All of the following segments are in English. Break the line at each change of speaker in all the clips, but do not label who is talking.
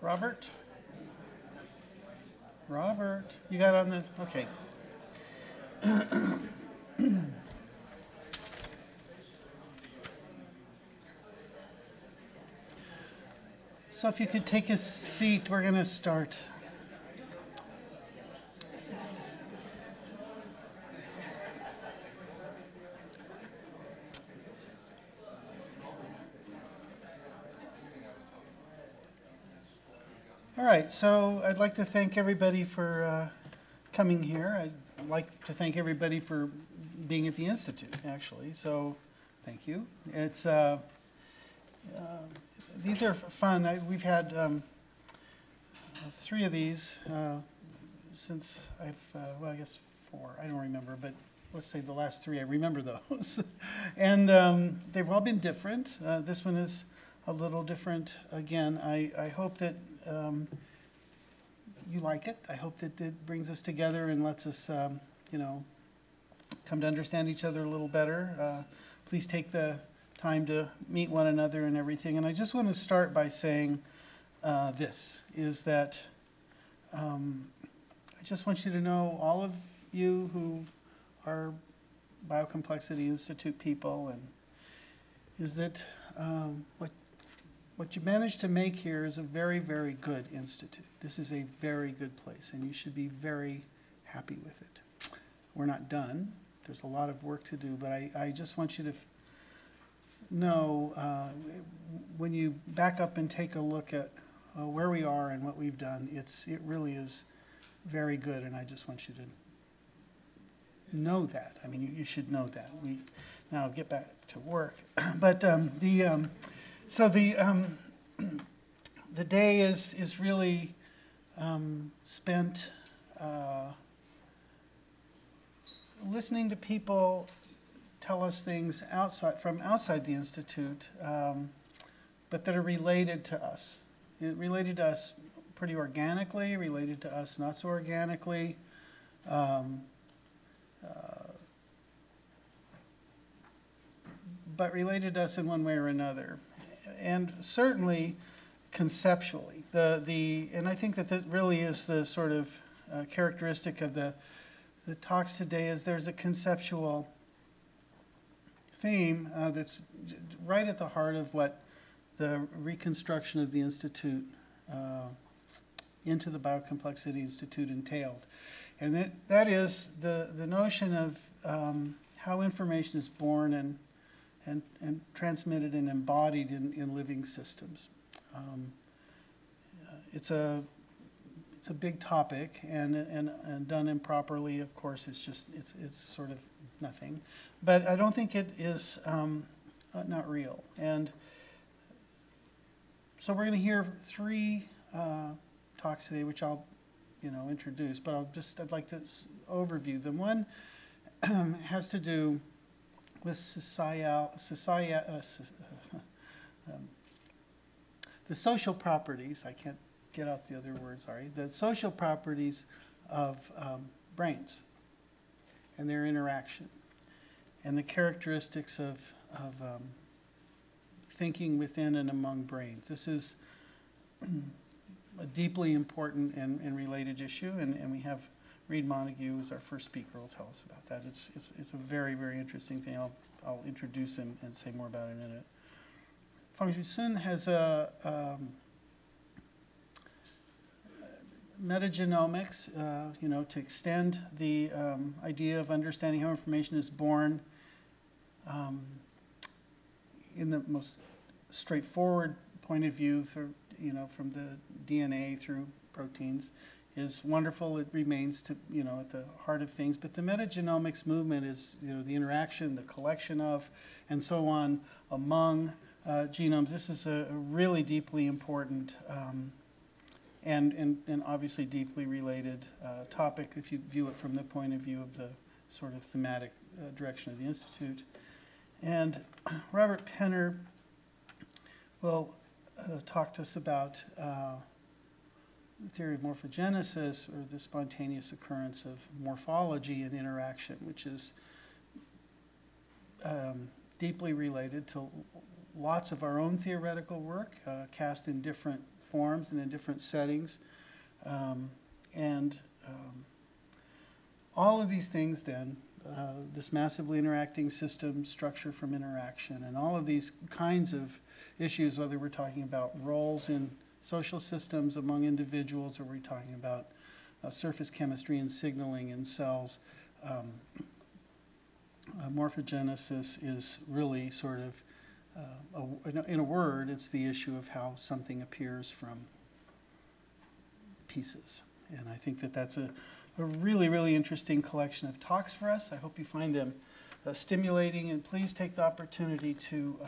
Robert? Robert, you got on the, okay. So if you could take a seat, we're going to start. All right, so I'd like to thank everybody for coming here. I'd like to thank everybody for being at the Institute, actually, so thank you. It's, these are fun. We've had 3 of these since well, I guess 4, I don't remember, but let's say the last 3, I remember those. And they've all been different. This one is a little different. Again, I hope that you like it. I hope that it brings us together and lets us, you know, come to understand each other a little better. Please take the time to meet one another and everything. And I just want to start by saying this, is that I just want you to know, all of you who are Biocomplexity Institute people, and is that what you managed to make here is a very, very good institute. This is a very good place, and you should be very happy with it. We're not done. There's a lot of work to do, but I just want you to know, when you back up and take a look at where we are and what we've done, it really is very good, and I just want you to know that. I mean, you should know that. Now get back to work. But so the day is really spent listening to people tell us things from outside the Institute, but that are related to us. Related to us pretty organically, related to us not so organically. But related to us in one way or another. And certainly conceptually. And I think that really is the sort of characteristic of the talks today, is there's a conceptual theme that's right at the heart of what the reconstruction of the Institute into the Biocomplexity Institute entailed. And that is the notion of how information is born and transmitted and embodied in living systems. It's a big topic, and done improperly, of course, it's sort of nothing. But I don't think it is not real. And so we're going to hear 3 talks today, which I'll introduce, but I'd like to overview them. One has to do with the social properties, I can't get out the other word, sorry, the social properties of brains and their interaction, and the characteristics of thinking within and among brains. This is a deeply important and related issue, and we have Reed Montague as our first speaker will tell us about that. It's a very, very interesting thing. I'll introduce him and say more about it in a minute. Feng-Ju Sun has a metagenomics, to extend the idea of understanding how information is born in the most straightforward point of view, from the DNA through proteins, is wonderful. It remains at the heart of things. But the metagenomics movement is the interaction, the collection of, and so on among genomes. This is a really deeply important and obviously deeply related topic if you view it from the point of view of the sort of thematic direction of the Institute. And Robert Penner will talk to us about the theory of morphogenesis, or the spontaneous occurrence of morphology and interaction, which is deeply related to lots of our own theoretical work, cast in different forms and in different settings. All of these things then, this massively interacting system, structure from interaction, and all of these kinds of issues, whether we're talking about roles in social systems among individuals or we're talking about surface chemistry and signaling in cells, morphogenesis is really sort of, in a word, it's the issue of how something appears from pieces. And I think that that's a really, really interesting collection of talks for us. I hope you find them stimulating, and please take the opportunity to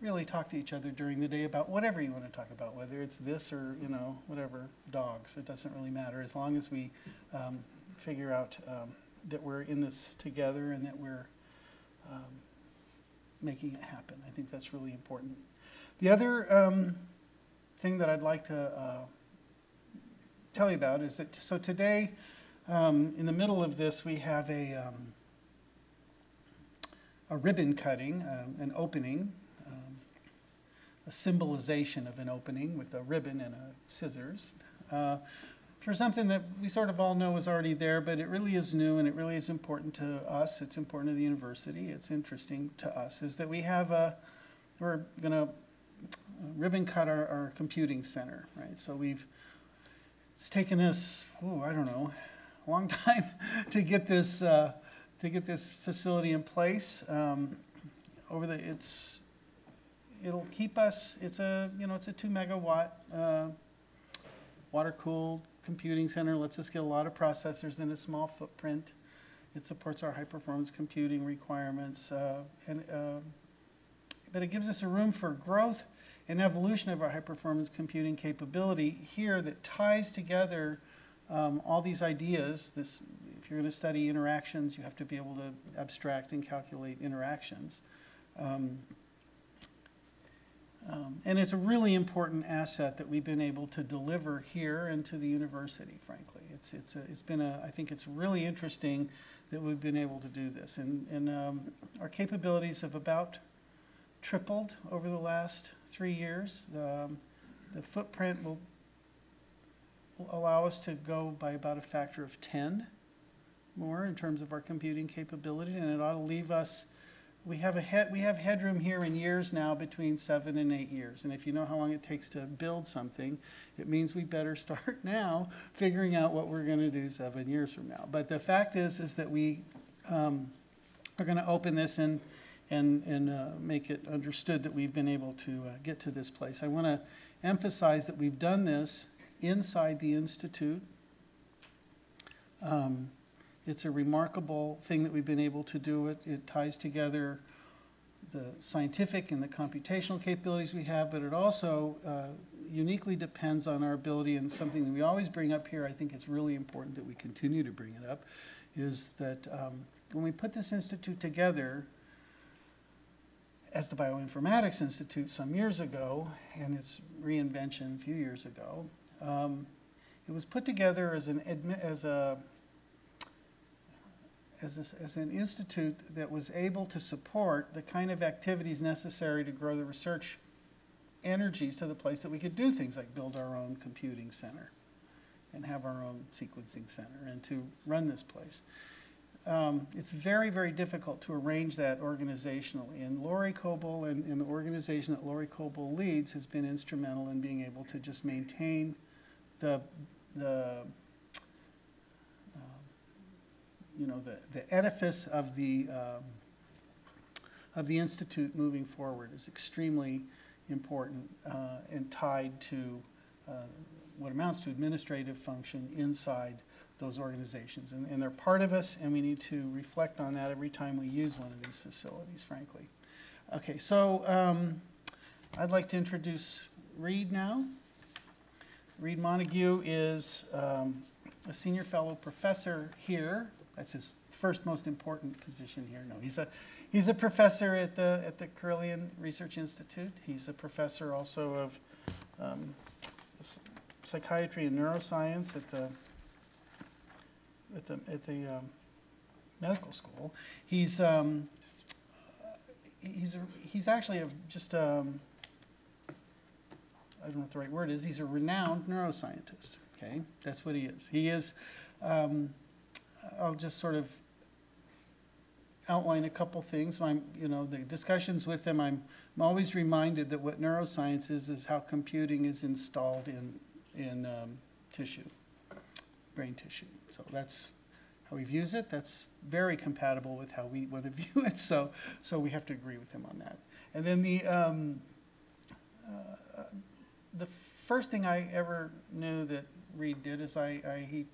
really talk to each other during the day about whatever you want to talk about, whether it's this or, you know, whatever, dogs. It doesn't really matter, as long as we figure out that we're in this together and that we're making it happen. I think that's really important. The other thing that I'd like to tell you about is that, so today, in the middle of this, we have a ribbon cutting, an opening, a symbolization of an opening with a ribbon and a scissors, for something that we sort of all know is already there, but it really is new and it really is important to us. It's important to the university. It's interesting to us, is that we have we're going to ribbon cut our computing center, right? So it's taken us, I don't know, a long time to get this facility in place. It'll keep us. It's a 2 megawatt water-cooled computing center. Lets us get a lot of processors in a small footprint. It supports our high-performance computing requirements, but it gives us a room for growth and evolution of our high-performance computing capability here that ties together all these ideas. If you're going to study interactions, you have to be able to abstract and calculate interactions. And it's a really important asset that we've been able to deliver here and to the university, frankly. I think it's really interesting that we've been able to do this. And our capabilities have about tripled over the last 3 years. The footprint will allow us to go by about a factor of 10 more in terms of our computing capability, and it ought to leave us. We have headroom here in years now between 7 and 8 years, and if you know how long it takes to build something, it means we better start now figuring out what we're going to do 7 years from now. But the fact is that we are going to open this and make it understood that we've been able to get to this place. I want to emphasize that we've done this inside the Institute. It's a remarkable thing that we've been able to do it. It ties together the scientific and the computational capabilities we have, but it also uniquely depends on our ability, and something that we always bring up here, I think it's really important that we continue to bring it up, is that when we put this institute together as the Bioinformatics Institute some years ago, and its reinvention a few years ago, it was put together as an institute that was able to support the kind of activities necessary to grow the research energies to the place that we could do things like build our own computing center and have our own sequencing center and to run this place. It's very, very difficult to arrange that organizationally, and Lori Coble and the organization that Lori Coble leads has been instrumental in being able to just maintain the edifice of the institute moving forward is extremely important and tied to what amounts to administrative function inside those organizations. And they're part of us, and we need to reflect on that every time we use one of these facilities, frankly. Okay, so I'd like to introduce Reed now. Reed Montague is a senior fellow professor here. That's his first most important position here. No, he's a professor at the Carilion Research Institute. He's a professor also of psychiatry and neuroscience at the medical school. He's actually just a I don't know what the right word is, he's a renowned neuroscientist, okay? That's what he is. He is, I'll just sort of outline a couple things. The discussions with him, I'm always reminded that what neuroscience is how computing is installed in tissue, brain tissue. So that's how he views it. That's very compatible with how we want to view it. So we have to agree with him on that. And then the first thing I ever knew that Reed did is he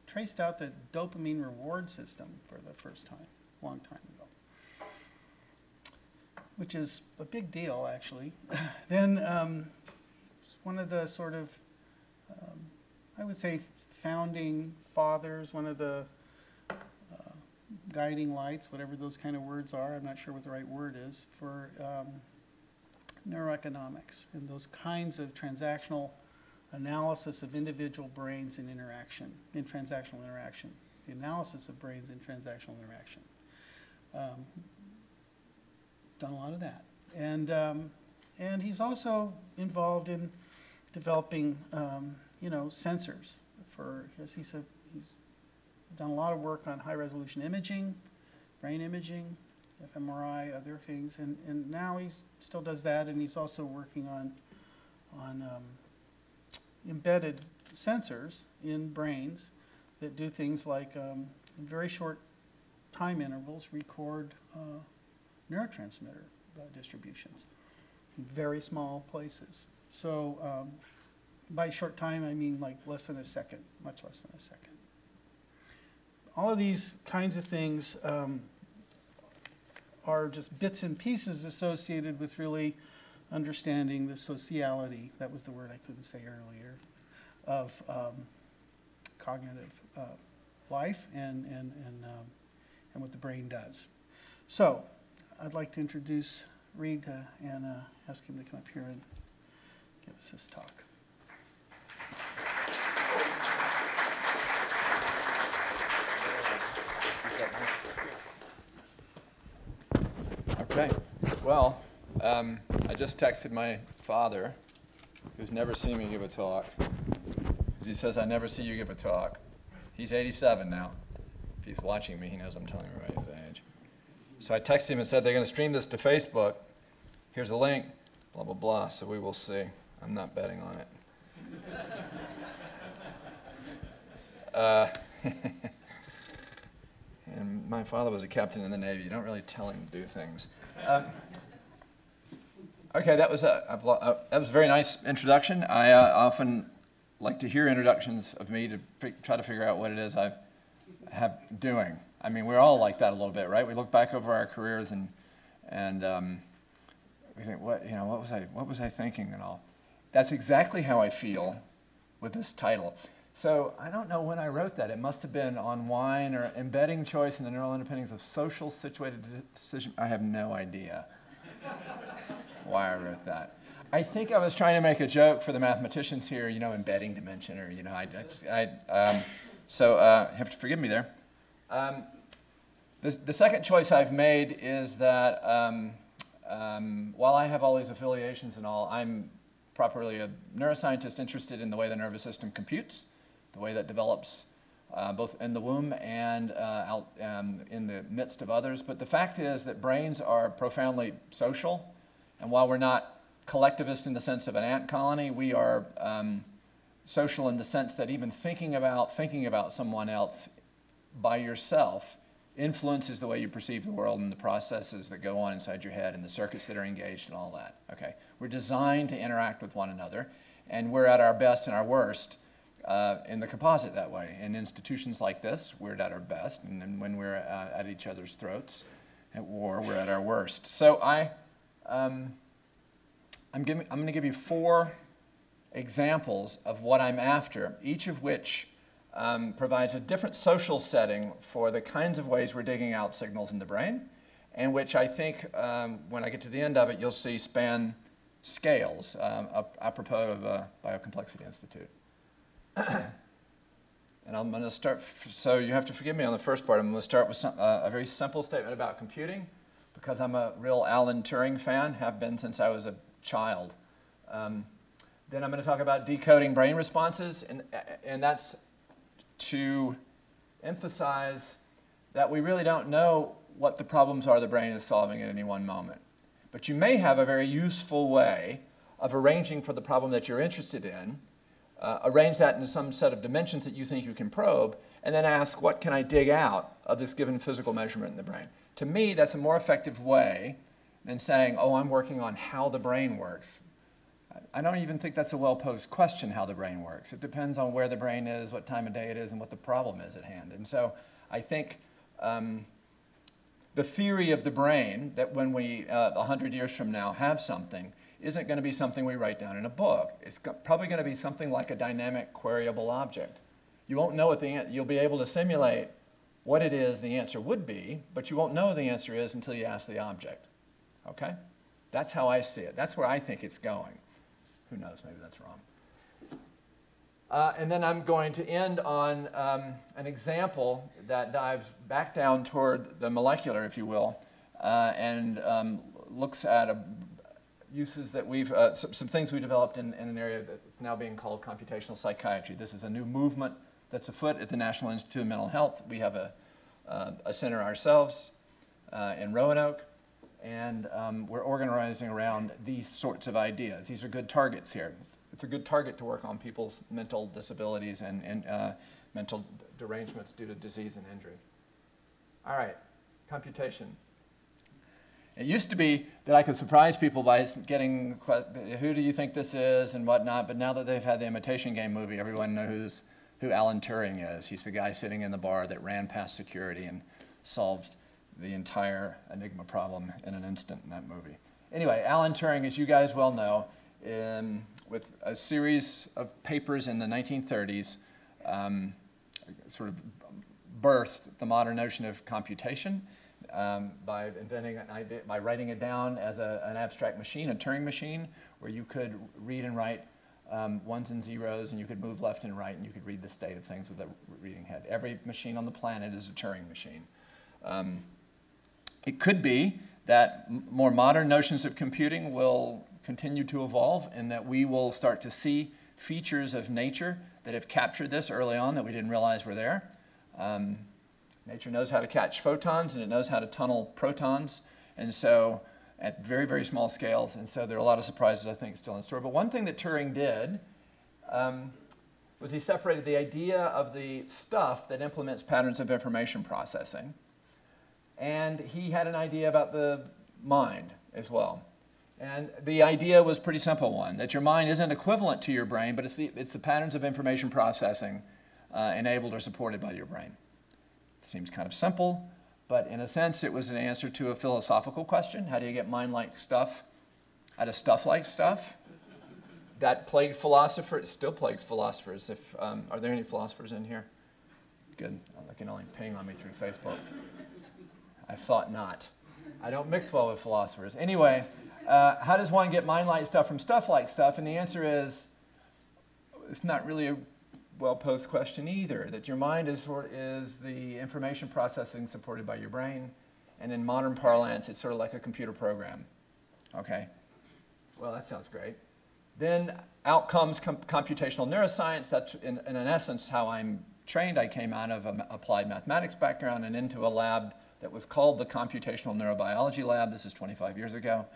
traced out the dopamine reward system for the first time, a long time ago, which is a big deal, actually. Then one of the sort of, I would say, founding fathers, one of the guiding lights, whatever those kind of words are, I'm not sure what the right word is, for neuroeconomics and those kinds of transactional analysis of individual brains in interaction, in transactional interaction, the analysis of brains in transactional interaction. Done a lot of that. And he's also involved in developing, sensors because he's done a lot of work on high-resolution imaging, brain imaging, fMRI, other things, and now he still does that, and he's also working on embedded sensors in brains that do things like, in very short time intervals, record neurotransmitter distributions in very small places. So by short time, I mean like less than a second, much less than a second. All of these kinds of things are just bits and pieces associated with really understanding the sociality, that was the word I couldn't say earlier, of cognitive life and what the brain does. So I'd like to introduce Reed and ask him to come up here and give us this talk.
Okay. Well, I just texted my father, who's never seen me give a talk, because he says, I never see you give a talk. He's 87 now. If he's watching me, he knows I'm telling him about his age. So I texted him and said, they're going to stream this to Facebook. Here's a link, blah, blah, blah. So we will see. I'm not betting on it. And my father was a captain in the Navy. You don't really tell him to do things. Okay, that was a very nice introduction. I often like to hear introductions of me to try to figure out what it is I have doing. I mean, we're all like that a little bit, right? We look back over our careers and we think, what was I thinking and all. That's exactly how I feel with this title. So I don't know when I wrote that. It must have been on wine or embedding choice in the neural underpinnings of social situated decision. I have no idea why I wrote that. I think I was trying to make a joke for the mathematicians here, embedding dimension, or so you have to forgive me there. The second choice I've made is that while I have all these affiliations and all, I'm properly a neuroscientist interested in the way the nervous system computes, the way that develops both in the womb and out in the midst of others. But the fact is that brains are profoundly social, and while we're not collectivist in the sense of an ant colony, we are social in the sense that even thinking about someone else by yourself influences the way you perceive the world and the processes that go on inside your head and the circuits that are engaged and all that. Okay, we're designed to interact with one another, and we're at our best and our worst in the composite that way. In institutions like this, we're at our best, and then when we're at each other's throats at war, we're at our worst. So I'm going to give you 4 examples of what I'm after, each of which provides a different social setting for the kinds of ways we're digging out signals in the brain, and which I think, when I get to the end of it, you'll see span scales, apropos of Biocomplexity Institute. And I'm going to start, so you have to forgive me on the first part. I'm going to start with a very simple statement about computing, because I'm a real Alan Turing fan, have been since I was a child. Then I'm going to talk about decoding brain responses, and that's to emphasize that we really don't know what the problems are the brain is solving at any one moment. But you may have a very useful way of arranging for the problem that you're interested in, arrange that into some set of dimensions that you think you can probe, and then ask, what can I dig out of this given physical measurement in the brain? To me, that's a more effective way than saying, oh, I'm working on how the brain works. I don't even think that's a well-posed question, how the brain works. It depends on where the brain is, what time of day it is, and what the problem is at hand. And so I think the theory of the brain, that when we, 100 years from now, have something, isn't going to be something we write down in a book. It's probably going to be something like a dynamic queryable object. You won't know what you'll be able to simulate what it is the answer would be, but you won't know what the answer is until you ask the object. Okay? That's how I see it. That's where I think it's going. Who knows? Maybe that's wrong. And then I'm going to end on an example that dives back down toward the molecular, if you will, and looks at uses that we've, some things we developed in an area that's now being called computational psychiatry. This is a new movement that's afoot at the National Institute of Mental Health. We have a center ourselves in Roanoke, and we're organizing around these sorts of ideas. These are good targets here. It's a good target to work on people's mental disabilities and mental derangements due to disease and injury. All right, computation. It used to be that I could surprise people by getting, who do you think this is and whatnot, but now that they've had the Imitation Game movie, everyone knows who Alan Turing is. He's the guy sitting in the bar that ran past security and solved the entire Enigma problem in an instant in that movie. Anyway, Alan Turing, as you guys well know, with a series of papers in the 1930s, sort of birthed the modern notion of computation by inventing an idea, by writing it down as an abstract machine, a Turing machine, where you could read and write ones and zeros, and you could move left and right, and you could read the state of things with a reading head. Every machine on the planet is a Turing machine. It could be that more modern notions of computing will continue to evolve and that we will start to see features of nature that have captured this early on that we didn't realize were there. Nature knows how to catch photons and it knows how to tunnel protons, and so at very, very small scales, and so there are a lot of surprises I think still in store. But one thing that Turing did was he separated the idea of the stuff that implements patterns of information processing, and he had an idea about the mind as well. And the idea was a pretty simple one, that your mind isn't equivalent to your brain, but it's the patterns of information processing enabled or supported by your brain. It seems kind of simple, but in a sense it was an answer to a philosophical question. How do you get mind-like stuff out of stuff-like stuff? That plagued philosophers, it still plagues philosophers. Are there any philosophers in here? Good, I can only ping on me through Facebook. I thought not. I don't mix well with philosophers. Anyway, how does one get mind-like stuff from stuff-like stuff? And the answer is, it's not really a well-posed question either, that your mind is the information processing supported by your brain, and in modern parlance, it's sort of like a computer program. Okay? Well, that sounds great. Then out comes computational neuroscience. That's, in essence, how I'm trained. I came out of an applied mathematics background and into a lab that was called the Computational Neurobiology Lab. This is 25 years ago.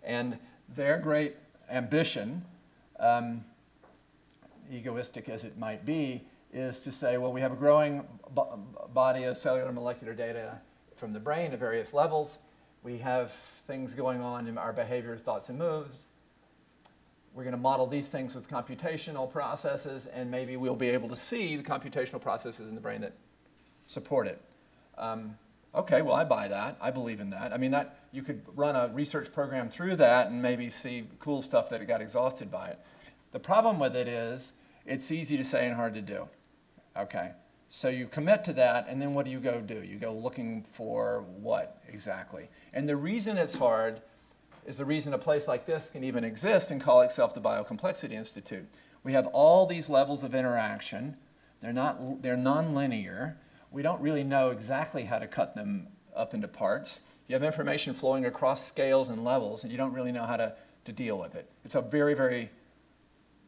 And their great ambition, egoistic as it might be, is to say, well, we have a growing body of cellular molecular data from the brain at various levels. We have things going on in our behaviors, thoughts, and moves. We're going to model these things with computational processes, and maybe we'll be able to see the computational processes in the brain that support it. Okay, well, I buy that. I believe in that. I mean, you could run a research program through that and maybe see cool stuff that got exhausted by it. The problem with it is it's easy to say and hard to do. Okay, so you commit to that, and then what do? You go looking for what exactly? And the reason it's hard is the reason a place like this can even exist and call itself the Biocomplexity Institute. We have all these levels of interaction. They're nonlinear. We don't really know exactly how to cut them up into parts. You have information flowing across scales and levels, and you don't really know how to deal with it. It's a very, very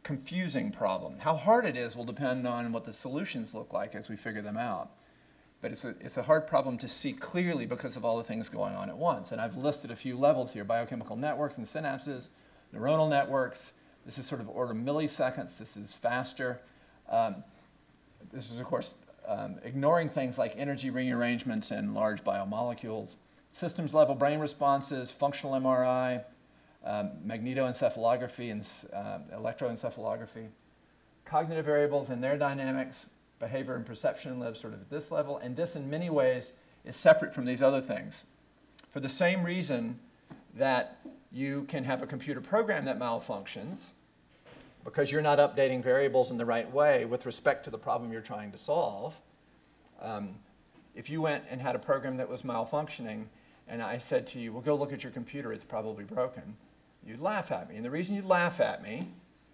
confusing problem. How hard it is will depend on what the solutions look like as we figure them out. But it's a hard problem to see clearly because of all the things going on at once. And I've listed a few levels here: biochemical networks and synapses, neuronal networks. This is sort of order milliseconds. This is faster. This is, of course, ignoring things like energy rearrangements in large biomolecules, systems level brain responses, functional MRI, magnetoencephalography and electroencephalography. Cognitive variables and their dynamics, behavior and perception live sort of at this level, and this in many ways is separate from these other things. For the same reason that you can have a computer program that malfunctions because you're not updating variables in the right way with respect to the problem you're trying to solve. If you went and had a program that was malfunctioning and I said to you, well, go look at your computer, it's probably broken, you'd laugh at me. And the reason you'd laugh at me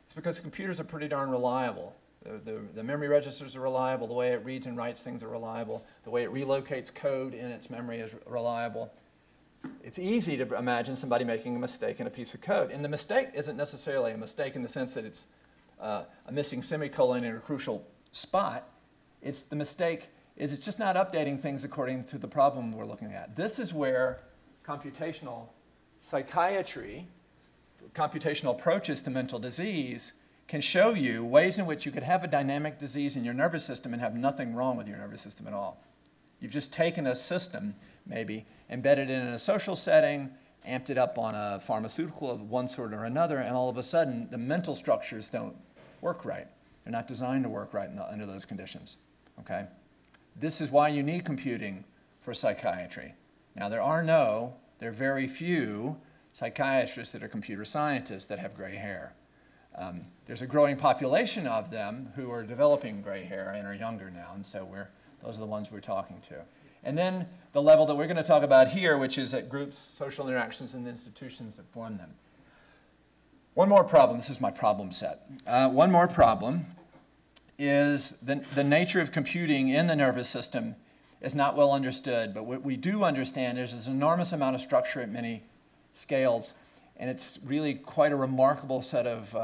is because computers are pretty darn reliable. The memory registers are reliable, the way it reads and writes things are reliable, the way it relocates code in its memory is reliable. It's easy to imagine somebody making a mistake in a piece of code. And the mistake isn't necessarily a mistake in the sense that it's a missing semicolon in a crucial spot. The mistake is it's just not updating things according to the problem we're looking at. This is where computational psychiatry, computational approaches to mental disease, can show you ways in which you could have a dynamic disease in your nervous system and have nothing wrong with your nervous system at all. You've just taken a system, maybe, embedded it in a social setting, amped it up on a pharmaceutical of one sort or another, and all of a sudden the mental structures don't work right. They're not designed to work right under those conditions. Okay? This is why you need computing for psychiatry. Now, there are very few psychiatrists that are computer scientists that have gray hair. There's a growing population of them who are developing gray hair and are younger now, and so those are the ones we're talking to. And then the level that we're going to talk about here, which is at groups, social interactions, and the institutions that form them. One more problem. This is my problem set. One more problem is the nature of computing in the nervous system is not well understood, but what we do understand is there's an enormous amount of structure at many scales, and it's really quite a remarkable set of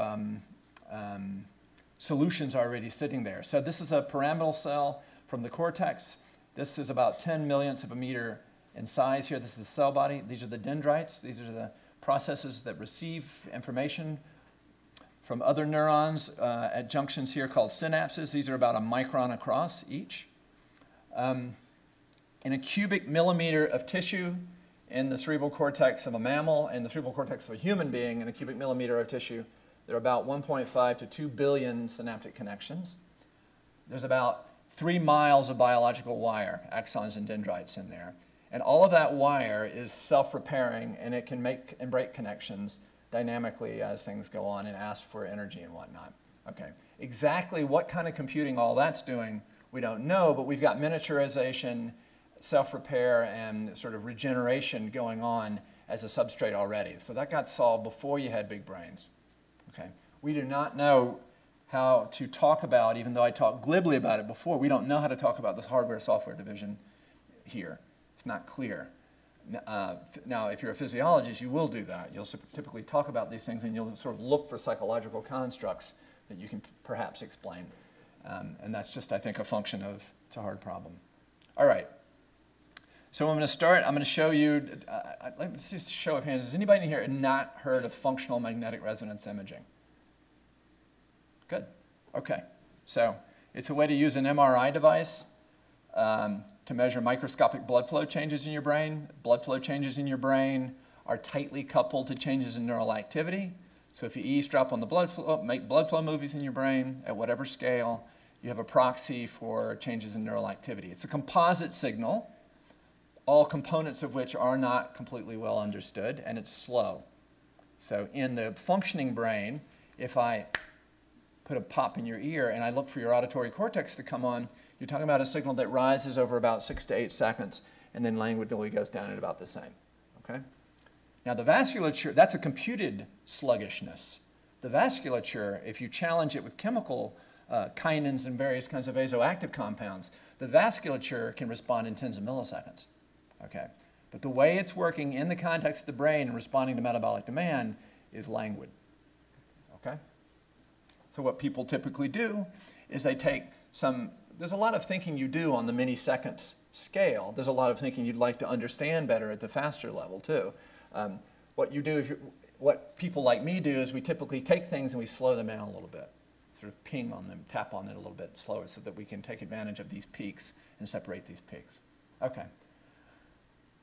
solutions already sitting there. So this is a pyramidal cell from the cortex. This is about 10 millionths of a meter in size here. This is the cell body. These are the dendrites. These are the processes that receive information from other neurons at junctions here called synapses. These are about a micron across each. In a cubic millimeter of tissue in the cerebral cortex of a mammal and the cerebral cortex of a human being, in a cubic millimeter of tissue, there are about 1.5 to 2 billion synaptic connections. There's about 3 miles of biological wire, axons and dendrites in there. And all of that wire is self-repairing, and it can make and break connections dynamically as things go on and ask for energy and whatnot. Okay. Exactly what kind of computing all that's doing, we don't know, but we've got miniaturization, self-repair, and sort of regeneration going on as a substrate already. So that got solved before you had big brains. Okay. We do not know how to talk about, even though I talked glibly about it before, we don't know how to talk about this hardware-software division here. It's not clear. Now, if you're a physiologist, you will do that. You'll typically talk about these things, and you'll sort of look for psychological constructs that you can perhaps explain. And that's just, I think, a function of it's a hard problem. All right. So I'm going to start. I'm going to show you, let's just show of hands. Has anybody in here not heard of functional magnetic resonance imaging? Good. Okay. So it's a way to use an MRI device to measure microscopic blood flow changes in your brain. Blood flow changes in your brain are tightly coupled to changes in neural activity. So if you eavesdrop on the blood flow, make blood flow movies in your brain at whatever scale, you have a proxy for changes in neural activity. It's a composite signal, all components of which are not completely well understood, and it's slow. So in the functioning brain, if I put a pop in your ear and I look for your auditory cortex to come on, you're talking about a signal that rises over about 6 to 8 seconds and then languidly goes down at about the same. Okay? Now the vasculature, that's a computed sluggishness. The vasculature, if you challenge it with chemical kinins and various kinds of vasoactive compounds, the vasculature can respond in tens of milliseconds. Okay? But the way it's working in the context of the brain and responding to metabolic demand is languid. Okay? So what people typically do is they take there's a lot of thinking you do on the milliseconds scale. There's a lot of thinking you'd like to understand better at the faster level too. What people like me do is we typically take things and we slow them down a little bit, sort of ping on them, tap on it a little bit slower so that we can take advantage of these peaks and separate these peaks. Okay.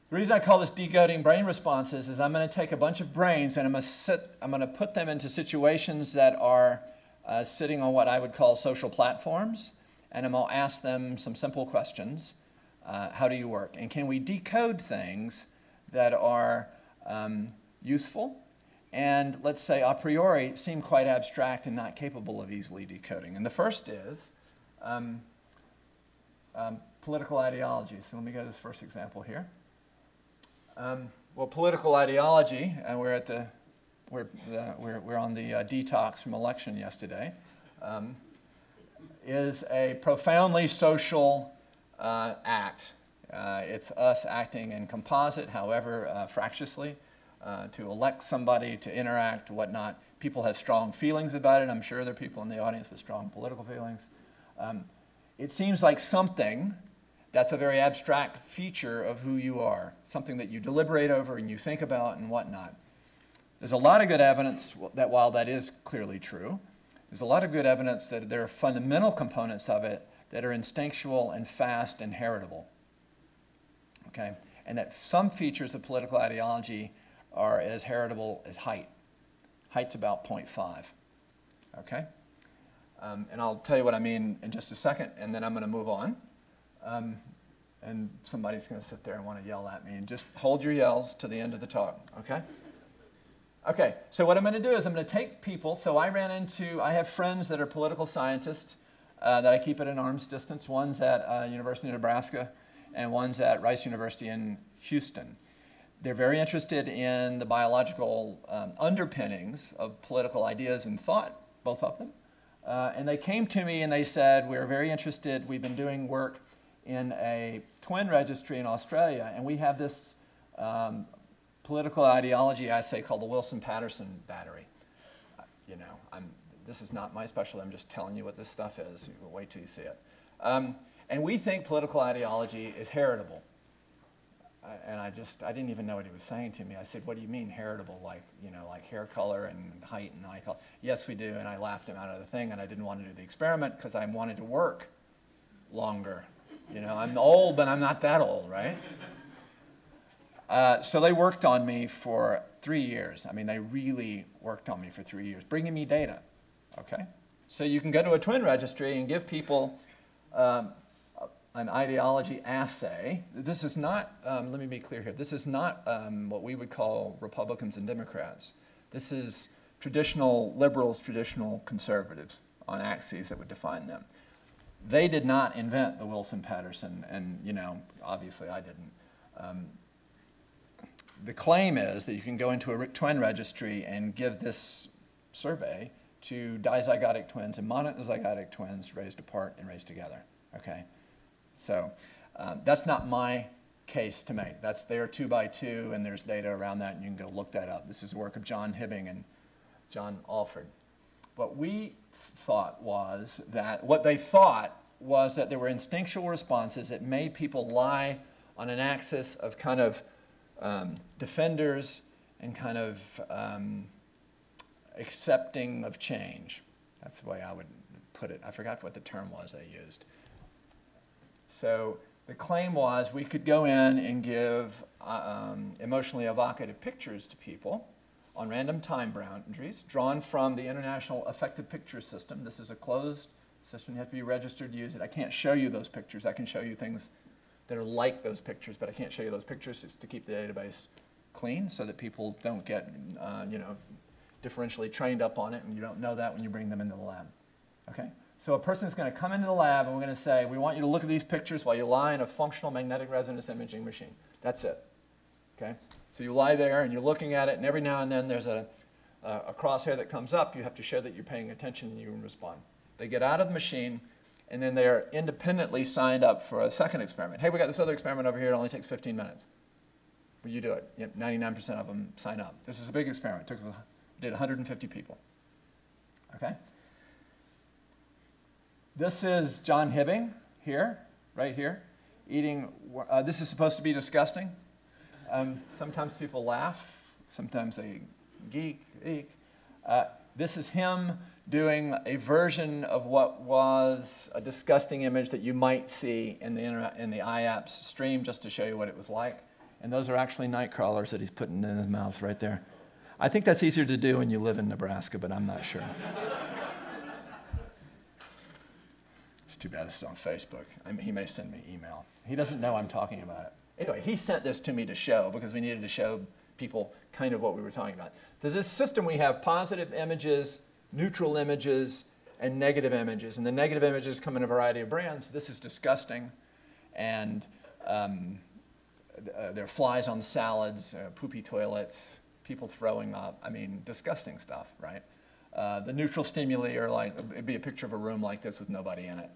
The reason I call this decoding brain responses is I'm going to take a bunch of brains and I'm going to put them into situations that are sitting on what I would call social platforms, and I'm going to ask them some simple questions. How do you work? And can we decode things that are useful and, let's say, a priori seem quite abstract and not capable of easily decoding? And the first is political ideology. So let me go to this first example here. Well, political ideology, and we're on the detox from election yesterday, is a profoundly social act. It's us acting in composite, however fractiously, to elect somebody, to interact, whatnot. People have strong feelings about it. I'm sure there are people in the audience with strong political feelings. It seems like something that's a very abstract feature of who you are, something that you deliberate over and you think about and whatnot. There's a lot of good evidence that while that is clearly true, there's a lot of good evidence that there are fundamental components of it that are instinctual and fast and heritable. Okay? And that some features of political ideology are as heritable as height. Height's about 0.5. Okay? And I'll tell you what I mean in just a second, and then I'm going to move on. And somebody's going to sit there and want to yell at me. And just hold your yells to the end of the talk, okay? Okay, so what I'm going to do is I'm going to take people. So I have friends that are political scientists that I keep at an arm's distance. One's at University of Nebraska, and one's at Rice University in Houston. They're very interested in the biological underpinnings of political ideas and thought, both of them. And they came to me and they said, we're very interested. We've been doing work in a twin registry in Australia, and we have this political ideology assay called the Wilson-Patterson battery. You know, this is not my specialty. I'm just telling you what this stuff is. Wait till you see it. And we think political ideology is heritable. And I didn't even know what he was saying to me. I said, what do you mean heritable? Like, you know, like hair color and height and eye color? Yes, we do. And I laughed him out of the thing, and I didn't want to do the experiment because I wanted to work longer. You know, I'm old, but I'm not that old, right? So they worked on me for 3 years. I mean, they really worked on me for 3 years, bringing me data, okay? So you can go to a twin registry and give people an ideology assay. This is not, let me be clear here, this is not what we would call Republicans and Democrats. This is traditional liberals, traditional conservatives on axes that would define them. They did not invent the Wilson-Patterson, and, you know, obviously I didn't. The claim is that you can go into a twin registry and give this survey to dizygotic twins and monozygotic twins raised apart and raised together, okay? So that's not my case to make. They are 2 by 2, and there's data around that, and you can go look that up. This is the work of John Hibbing and John Alford. What we thought was that, there were instinctual responses that made people lie on an axis of kind of defenders and kind of accepting of change. That's the way I would put it. I forgot what the term was they used. So the claim was we could go in and give emotionally evocative pictures to people on random time boundaries drawn from the International Affective Picture System. This is a closed system. You have to be registered to use it. I can't show you those pictures. I can show you things that are like those pictures, but I can't show you those pictures. It's to keep the database clean so that people don't get you know, differentially trained up on it, and you don't know that when you bring them into the lab. Okay? So a person is going to come into the lab, and we're going to say, we want you to look at these pictures while you lie in a functional magnetic resonance imaging machine. That's it. Okay? So you lie there, and you're looking at it, and every now and then there's a crosshair that comes up. You have to show that you're paying attention, and you respond. They get out of the machine, and then they're independently signed up for a second experiment. Hey, we got this other experiment over here. It only takes 15 minutes. Will you do it? Yep, 99% of them sign up. This is a big experiment. Did 150 people. Okay? This is John Hibbing here, right here, eating. This is supposed to be disgusting. Sometimes people laugh. Sometimes they geek. This is him doing a version of what was a disgusting image that you might see in the IAPS stream, just to show you what it was like. And those are actually night crawlers that he's putting in his mouth right there. I think that's easier to do when you live in Nebraska, but I'm not sure. It's too bad this is on Facebook. I mean, he may send me email. He doesn't know I'm talking about it. Anyway, he sent this to me to show because we needed to show people kind of what we were talking about. There's this system we have positive images, neutral images, and negative images. And the negative images come in a variety of brands. This is disgusting. And there are flies on salads, poopy toilets, people throwing up. I mean, disgusting stuff, right? The neutral stimuli are like, it'd be a picture of a room like this with nobody in it.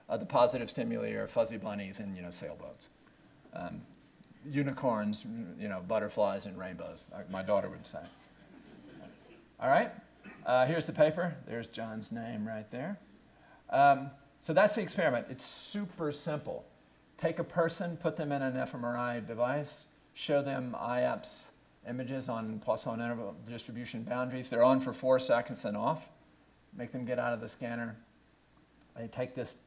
The positive stimuli are fuzzy bunnies and, sailboats. Unicorns, butterflies and rainbows, like my daughter would say. All right, here's the paper. There's John's name right there. So that's the experiment. It's super simple. Take a person, put them in an fMRI device, show them IAPS images on Poisson interval distribution boundaries. They're on for 4 seconds, then off. Make them get out of the scanner. They take this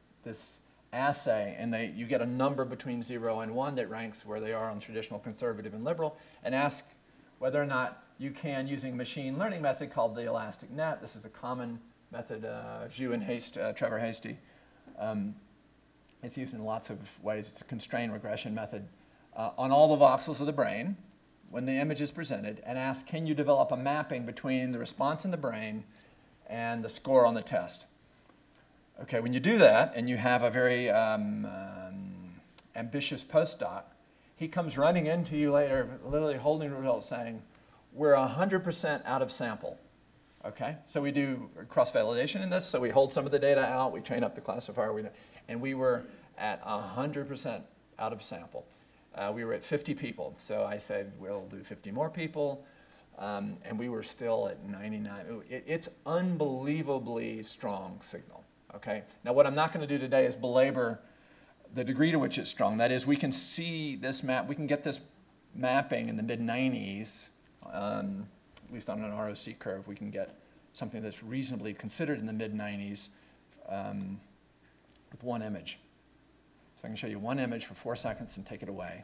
assay, and you get a number between 0 and 1 that ranks where they are on traditional conservative and liberal, and ask whether or not you can, using a machine learning method called the elastic net. This is a common method, Zhu and Trevor Hasty. It's used in lots of ways. It's a constrained regression method on all the voxels of the brain when the image is presented, and ask, can you develop a mapping between the response in the brain and the score on the test? Okay, when you do that, and you have a very ambitious postdoc, he comes running into you later, literally holding the results, saying, we're 100% out of sample. Okay, so we do cross-validation in this, so we hold some of the data out, we train up the classifier, and we were at 100% out of sample. We were at 50 people, so I said, we'll do 50 more people, and we were still at 99. It's unbelievably strong signal, okay? Now, what I'm not going to do today is belabor the degree to which it's strong. That is, we can see this map, we can get this mapping in the mid-90s, at least on an ROC curve, we can get something that's reasonably considered in the mid-90s with one image. So I can show you one image for 4 seconds and take it away,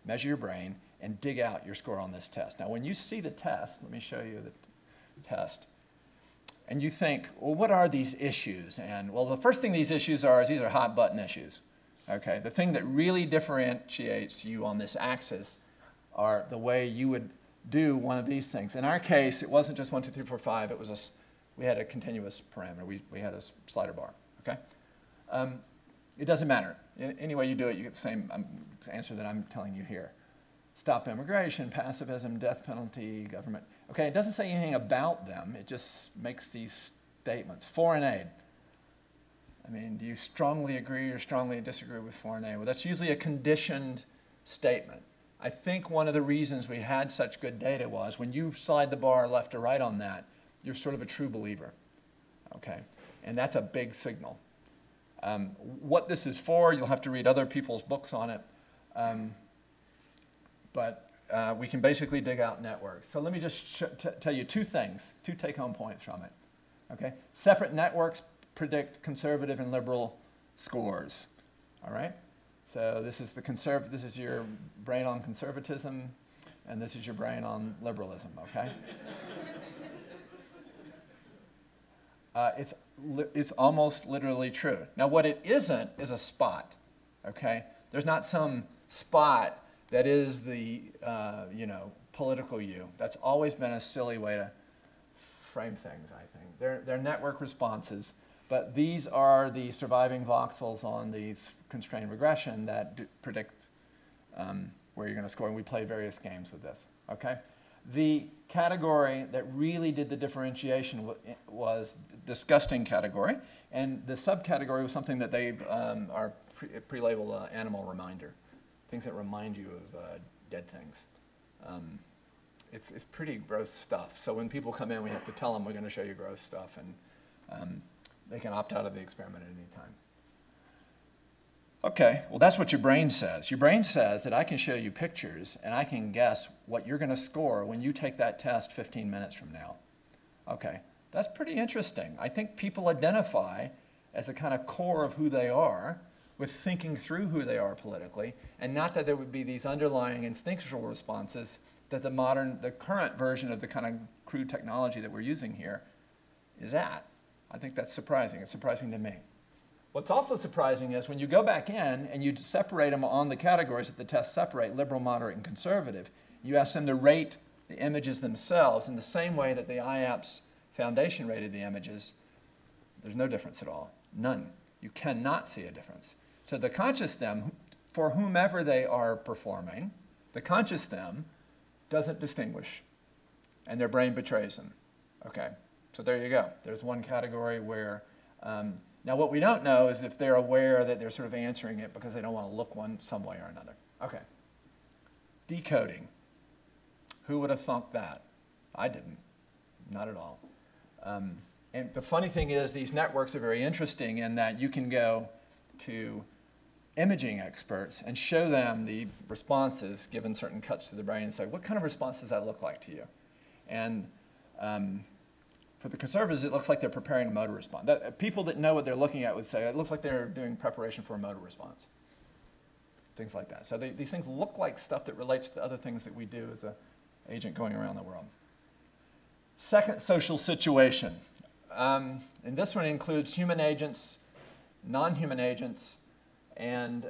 measure your brain, and dig out your score on this test. Now, when you see the test, let me show you the test, and you think, well, what are these issues? And, well, the first thing these issues are is these are hot button issues. Okay? The thing that really differentiates you on this axis are the way you would do one of these things. In our case, it wasn't just 1, 2, 3, 4, 5. It was we had a continuous parameter. We had a slider bar. Okay? It doesn't matter. Any way you do it, you get the same answer that I'm telling you here. Stop immigration, pacifism, death penalty, government. Okay, it doesn't say anything about them. It just makes these statements. Foreign aid. I mean, do you strongly agree or strongly disagree with foreign aid? Well, that's usually a conditioned statement. I think one of the reasons we had such good data was when you slide the bar left or right on that, you're sort of a true believer. Okay, and that's a big signal. What this is for, you'll have to read other people's books on it. But we can basically dig out networks. So let me just tell you 2 things, 2 take-home points from it. Okay? Separate networks predict conservative and liberal scores. All right? So this is this is your brain on conservatism, and this is your brain on liberalism. Okay? It's almost literally true. Now, what it isn't is a spot, okay? There's not some spot that is the, political you. That's always been a silly way to frame things, I think. They're network responses, but these are the surviving voxels on these constrained regression that predict where you're going to score, and we play various games with this, okay? The category that really did the differentiation was disgusting category, and the subcategory was something that they are pre-labeled animal reminder, things that remind you of dead things. It's pretty gross stuff. So when people come in, we have to tell them we're going to show you gross stuff, and they can opt out of the experiment at any time. Okay, well that's what your brain says. Your brain says that I can show you pictures and I can guess what you're going to score when you take that test 15 minutes from now. Okay, that's pretty interesting. I think people identify as a kind of core of who they are with thinking through who they are politically, and not that there would be these underlying instinctual responses that the current version of the kind of crude technology that we're using here is at. I think that's surprising. It's surprising to me. What's also surprising is when you go back in and you separate them on the categories that the tests separate, liberal, moderate, and conservative, you ask them to rate the images themselves in the same way that the IAPS Foundation rated the images. There's no difference at all. None. You cannot see a difference. So the conscious them, for whomever they are performing, the conscious them doesn't distinguish, and their brain betrays them. Okay, so there you go. There's one category where, now what we don't know is if they're aware that they're sort of answering it because they don't want to look some way or another. Okay, decoding. Who would have thought that? I didn't, not at all. And the funny thing is these networks are very interesting in that you can go to imaging experts and show them the responses given certain cuts to the brain and say, what kind of response does that look like to you? And for the conservatives, it looks like they're preparing a motor response. People that know what they're looking at would say, it looks like they're doing preparation for a motor response. Things like that. So these things look like stuff that relates to other things that we do as an agent going around the world. Second social situation. And this one includes human agents, non-human agents, and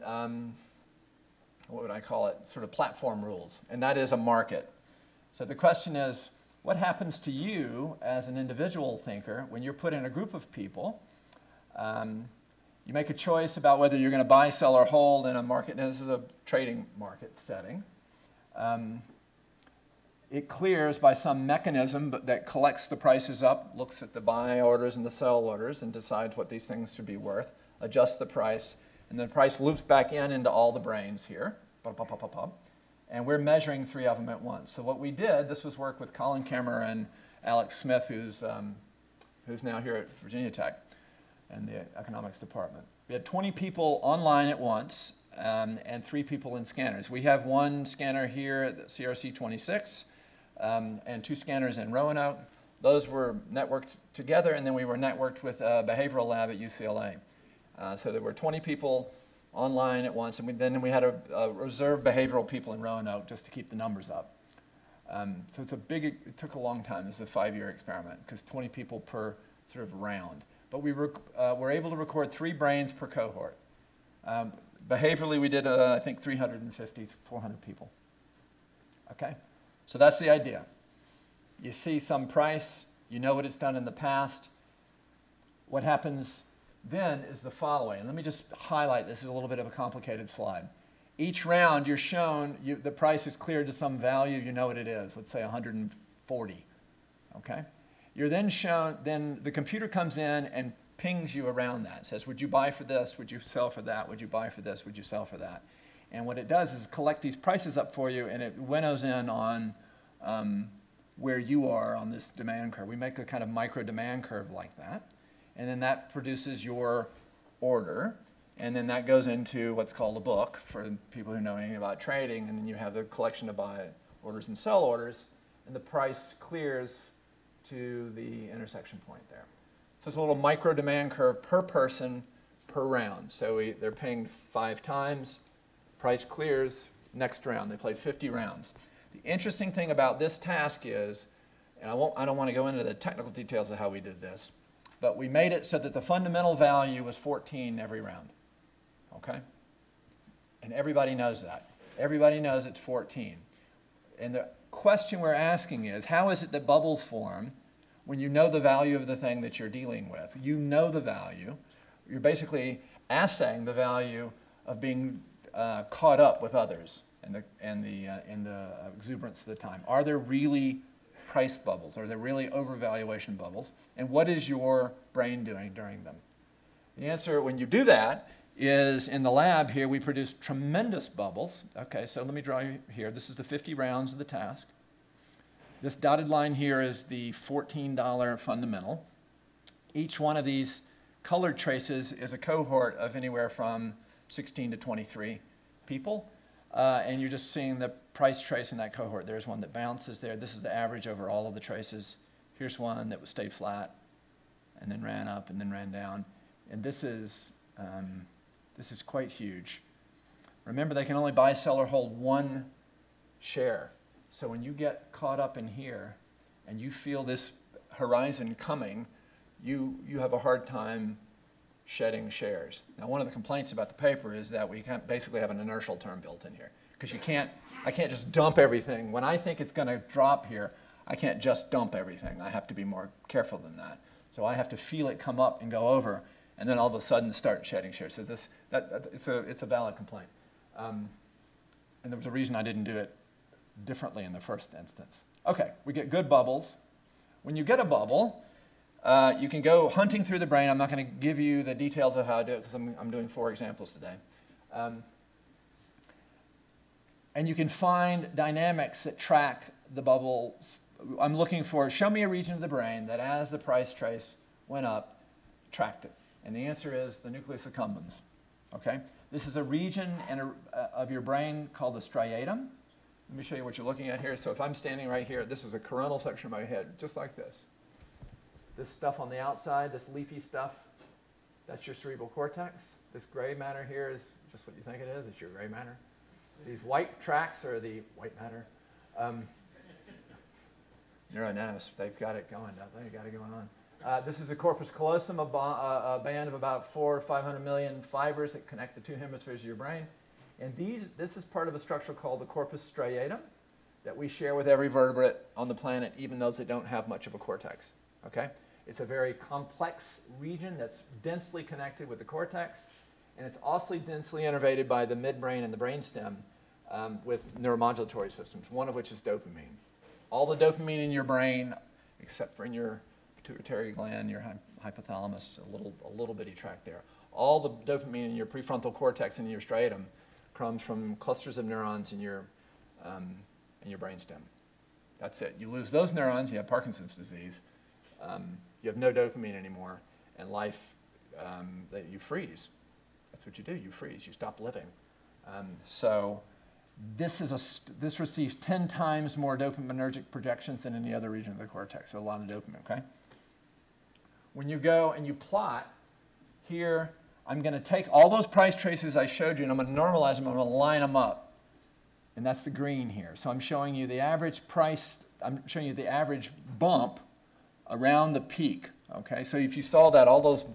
what would I call it? Sort of platform rules. And that is a market. So the question is, what happens to you as an individual thinker when you're put in a group of people? You make a choice about whether you're going to buy, sell, or hold in a market. Now, this is a trading market setting. It clears by some mechanism that collects the prices up, looks at the buy orders and the sell orders, and decides what these things should be worth, adjusts the price, and the price loops back into all the brains here. And we're measuring 3 of them at once. So what we did, this was work with Colin Kimmer and Alex Smith, who's now here at Virginia Tech in the economics department. We had 20 people online at once and 3 people in scanners. We have one scanner here at the CRC 26 and 2 scanners in Roanoke. Those were networked together, and then we were networked with a behavioral lab at UCLA. So there were 20 people online at once, and then we had a reserve behavioral people in Roanoke just to keep the numbers up. So it took a long time. This is a 5-year experiment because 20 people per sort of round. But we were able to record 3 brains per cohort. Behaviorally, we did, I think, 350, 400 people. Okay? So that's the idea. You see some price, you know what it's done in the past. What happens then is the following. And let me just highlight, this is a little bit of a complicated slide. Each round you're shown, the price is cleared to some value, you know what it is, let's say 140, okay? You're then shown, then the computer comes in and pings you around that, says, would you buy for this, would you sell for that, would you buy for this, would you sell for that? And what it does is collect these prices up for you, and it winnows in on where you are on this demand curve. We make a kind of micro demand curve like that. And then that produces your order, and then that goes into what's called a book for people who know anything about trading, and then you have the collection of buy orders and sell orders, and the price clears to the intersection point there. So it's a little micro demand curve per person per round. So they're paying 5 times, price clears, next round. They played 50 rounds. The interesting thing about this task is, and I don't want to go into the technical details of how we did this, but we made it so that the fundamental value was 14 every round, okay? And everybody knows that. Everybody knows it's 14. And the question we're asking is, how is it that bubbles form when you know the value of the thing that you're dealing with? You know the value. You're basically assaying the value of being caught up with others and the exuberance of the time. Are there really price bubbles? Are there really overvaluation bubbles? And what is your brain doing during them? The answer, when you do that, is in the lab here, we produce tremendous bubbles. Okay, so let me draw you here. This is the 50 rounds of the task. This dotted line here is the $14 fundamental. Each one of these colored traces is a cohort of anywhere from 16 to 23 people. And you're just seeing the price trace in that cohort. There's one that bounces there. This is the average over all of the traces. Here's one that stayed flat and then ran up and then ran down. And this is quite huge. Remember, they can only buy, sell, or hold one share. So when you get caught up in here and you feel this horizon coming, you have a hard time shedding shares. Now, one of the complaints about the paper is that we basically have an inertial term built in here, because I can't just dump everything. When I think it's going to drop here, I can't just dump everything. I have to be more careful than that. So I have to feel it come up and go over, and then all of a sudden start shedding shares. So it's a valid complaint. And there was a reason I didn't do it differently in the first instance. Okay, we get good bubbles. When you get a bubble, you can go hunting through the brain. I'm not going to give you the details of how I do it because I'm doing 4 examples today. And you can find dynamics that track the bubbles. I'm looking for, show me a region of the brain that as the price trace went up, tracked it. And the answer is the nucleus accumbens. Okay? This is a region of your brain called the striatum. Let me show you what you're looking at here. So if I'm standing right here, this is a coronal section of my head, just like this. This stuff on the outside, this leafy stuff, that's your cerebral cortex. This gray matter here is just what you think it is. It's your gray matter. These white tracks are the white matter. Neuroanatomists, they've got it going, don't they? They've got it going on. This is a corpus callosum, a band of about 400 or 500 million fibers that connect the 2 hemispheres of your brain. And this is part of a structure called the corpus striatum that we share with every vertebrate on the planet, even those that don't have much of a cortex. Okay? It's a very complex region that's densely connected with the cortex, and it's also densely innervated by the midbrain and the brainstem with neuromodulatory systems, one of which is dopamine. All the dopamine in your brain, except for in your pituitary gland, your hypothalamus, a little bitty tract there. All the dopamine in your prefrontal cortex and in your striatum comes from clusters of neurons in your brainstem. That's it. You lose those neurons, you have Parkinson's disease. You have no dopamine anymore, and life, you freeze. That's what you do. You freeze. You stop living. So this receives 10 times more dopaminergic projections than any other region of the cortex. So a lot of dopamine. Okay. When you go and you plot here, I'm going to take all those price traces I showed you, and I'm going to normalize them. I'm going to line them up, and that's the green here. So I'm showing you the average price. I'm showing you the average bump around the peak. Okay, so if you saw that, all those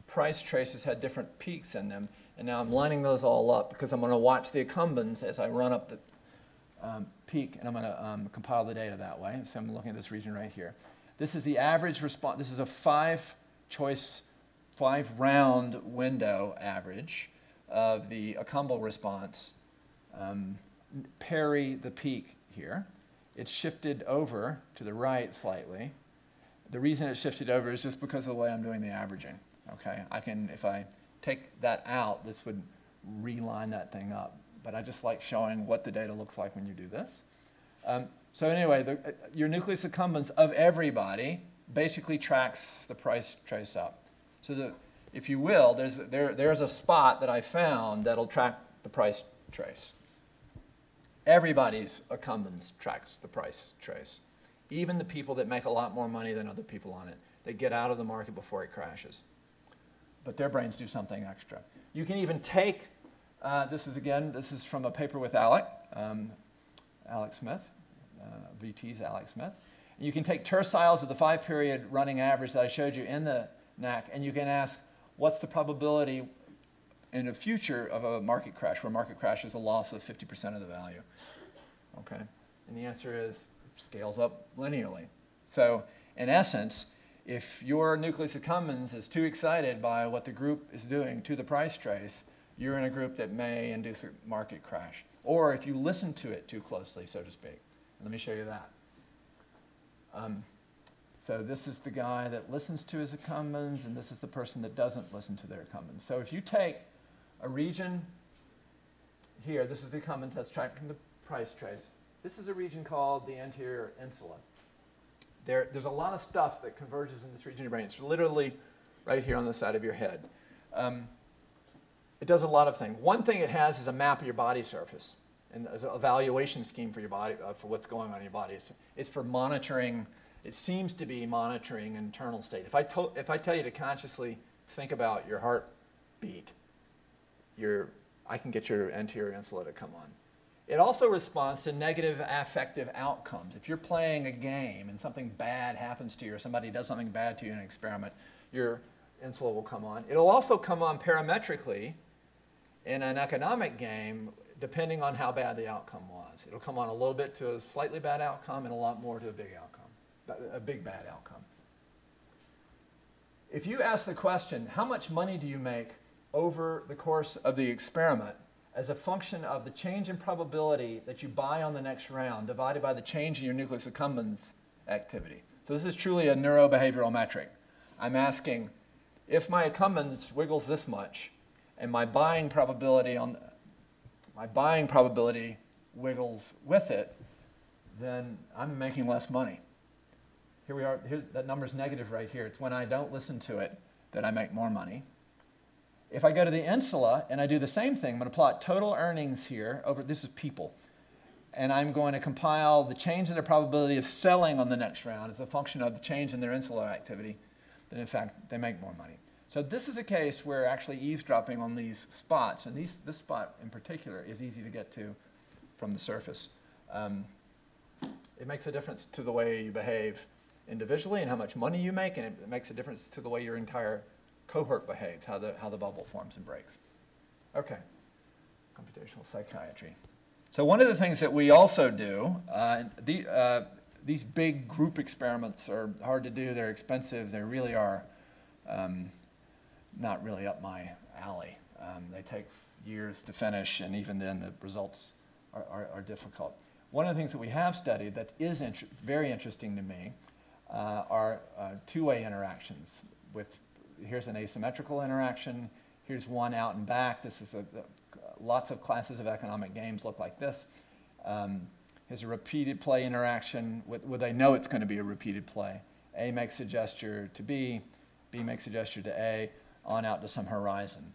price traces had different peaks in them, and now I'm lining those all up because I'm going to watch the accumbens as I run up the peak, and I'm going to compile the data that way. So I'm looking at this region right here. This is the average response. This is a 5-round window average of the accumbal response, peri the peak here. It's shifted over to the right slightly. The reason it's shifted over is just because of the way I'm doing the averaging. Okay, if I take that out, this would reline that thing up. But I just like showing what the data looks like when you do this. So anyway, your nucleus accumbens of everybody basically tracks the price trace up. So if you will, there's a spot that I found that'll track the price trace. Everybody's accumbens tracks the price trace. Even the people that make a lot more money than other people on it. They get out of the market before it crashes. But their brains do something extra. You can even take, this is from a paper with Alex Smith, VT's Alex Smith. And you can take terciles of the 5-period running average that I showed you in the NAC, and you can ask, what's the probability in the future of a market crash, where market crash is a loss of 50% of the value? Okay, and the answer is scales up linearly. So in essence, if your nucleus accumbens is too excited by what the group is doing to the price trace, you're in a group that may induce a market crash. Or if you listen to it too closely, so to speak. Let me show you that. So this is the guy that listens to his accumbens, and this is the person that doesn't listen to their accumbens. So if you take a region here, this is the accumbens that's tracking the price trace. This is a region called the anterior insula. There's a lot of stuff that converges in this region of your brain. It's literally right here on the side of your head. It does a lot of things. One thing it has is a map of your body surface and an evaluation scheme for your body, for what's going on in your body. It's for monitoring. It seems to be monitoring internal state. If I tell you to consciously think about your heartbeat, I can get your anterior insula to come on. It also responds to negative affective outcomes. If you're playing a game and something bad happens to you or somebody does something bad to you in an experiment, your insula will come on. It'll also come on parametrically in an economic game depending on how bad the outcome was. It'll come on a little bit to a slightly bad outcome and a lot more to a big outcome, a big bad outcome. If you ask the question, how much money do you make over the course of the experiment as a function of the change in probability that you buy on the next round divided by the change in your nucleus accumbens activity. So this is truly a neurobehavioral metric. I'm asking, if my accumbens wiggles this much and my buying probability wiggles with it, then I'm making less money. Here we are, that number's negative right here. It's when I don't listen to it that I make more money. If I go to the insula and I do the same thing, I'm going to plot total earnings here over, this is people, and I'm going to compile the change in their probability of selling on the next round as a function of the change in their insular activity, then in fact they make more money. So this is a case where actually eavesdropping on these spots, and this spot in particular is easy to get to from the surface. It makes a difference to the way you behave individually and how much money you make, and it makes a difference to the way your entire cohort behaves, how the bubble forms and breaks. Okay, computational psychiatry. So one of the things that we also do, these big group experiments are hard to do, they're expensive, they really are not really up my alley. They take years to finish, and even then the results are difficult. One of the things that we have studied that is very interesting to me are two-way interactions with, here's an asymmetrical interaction, here's one out and back. This is lots of classes of economic games look like this. Here's a repeated play interaction where they know it's going to be a repeated play. A makes a gesture to B, B makes a gesture to A, on out to some horizon.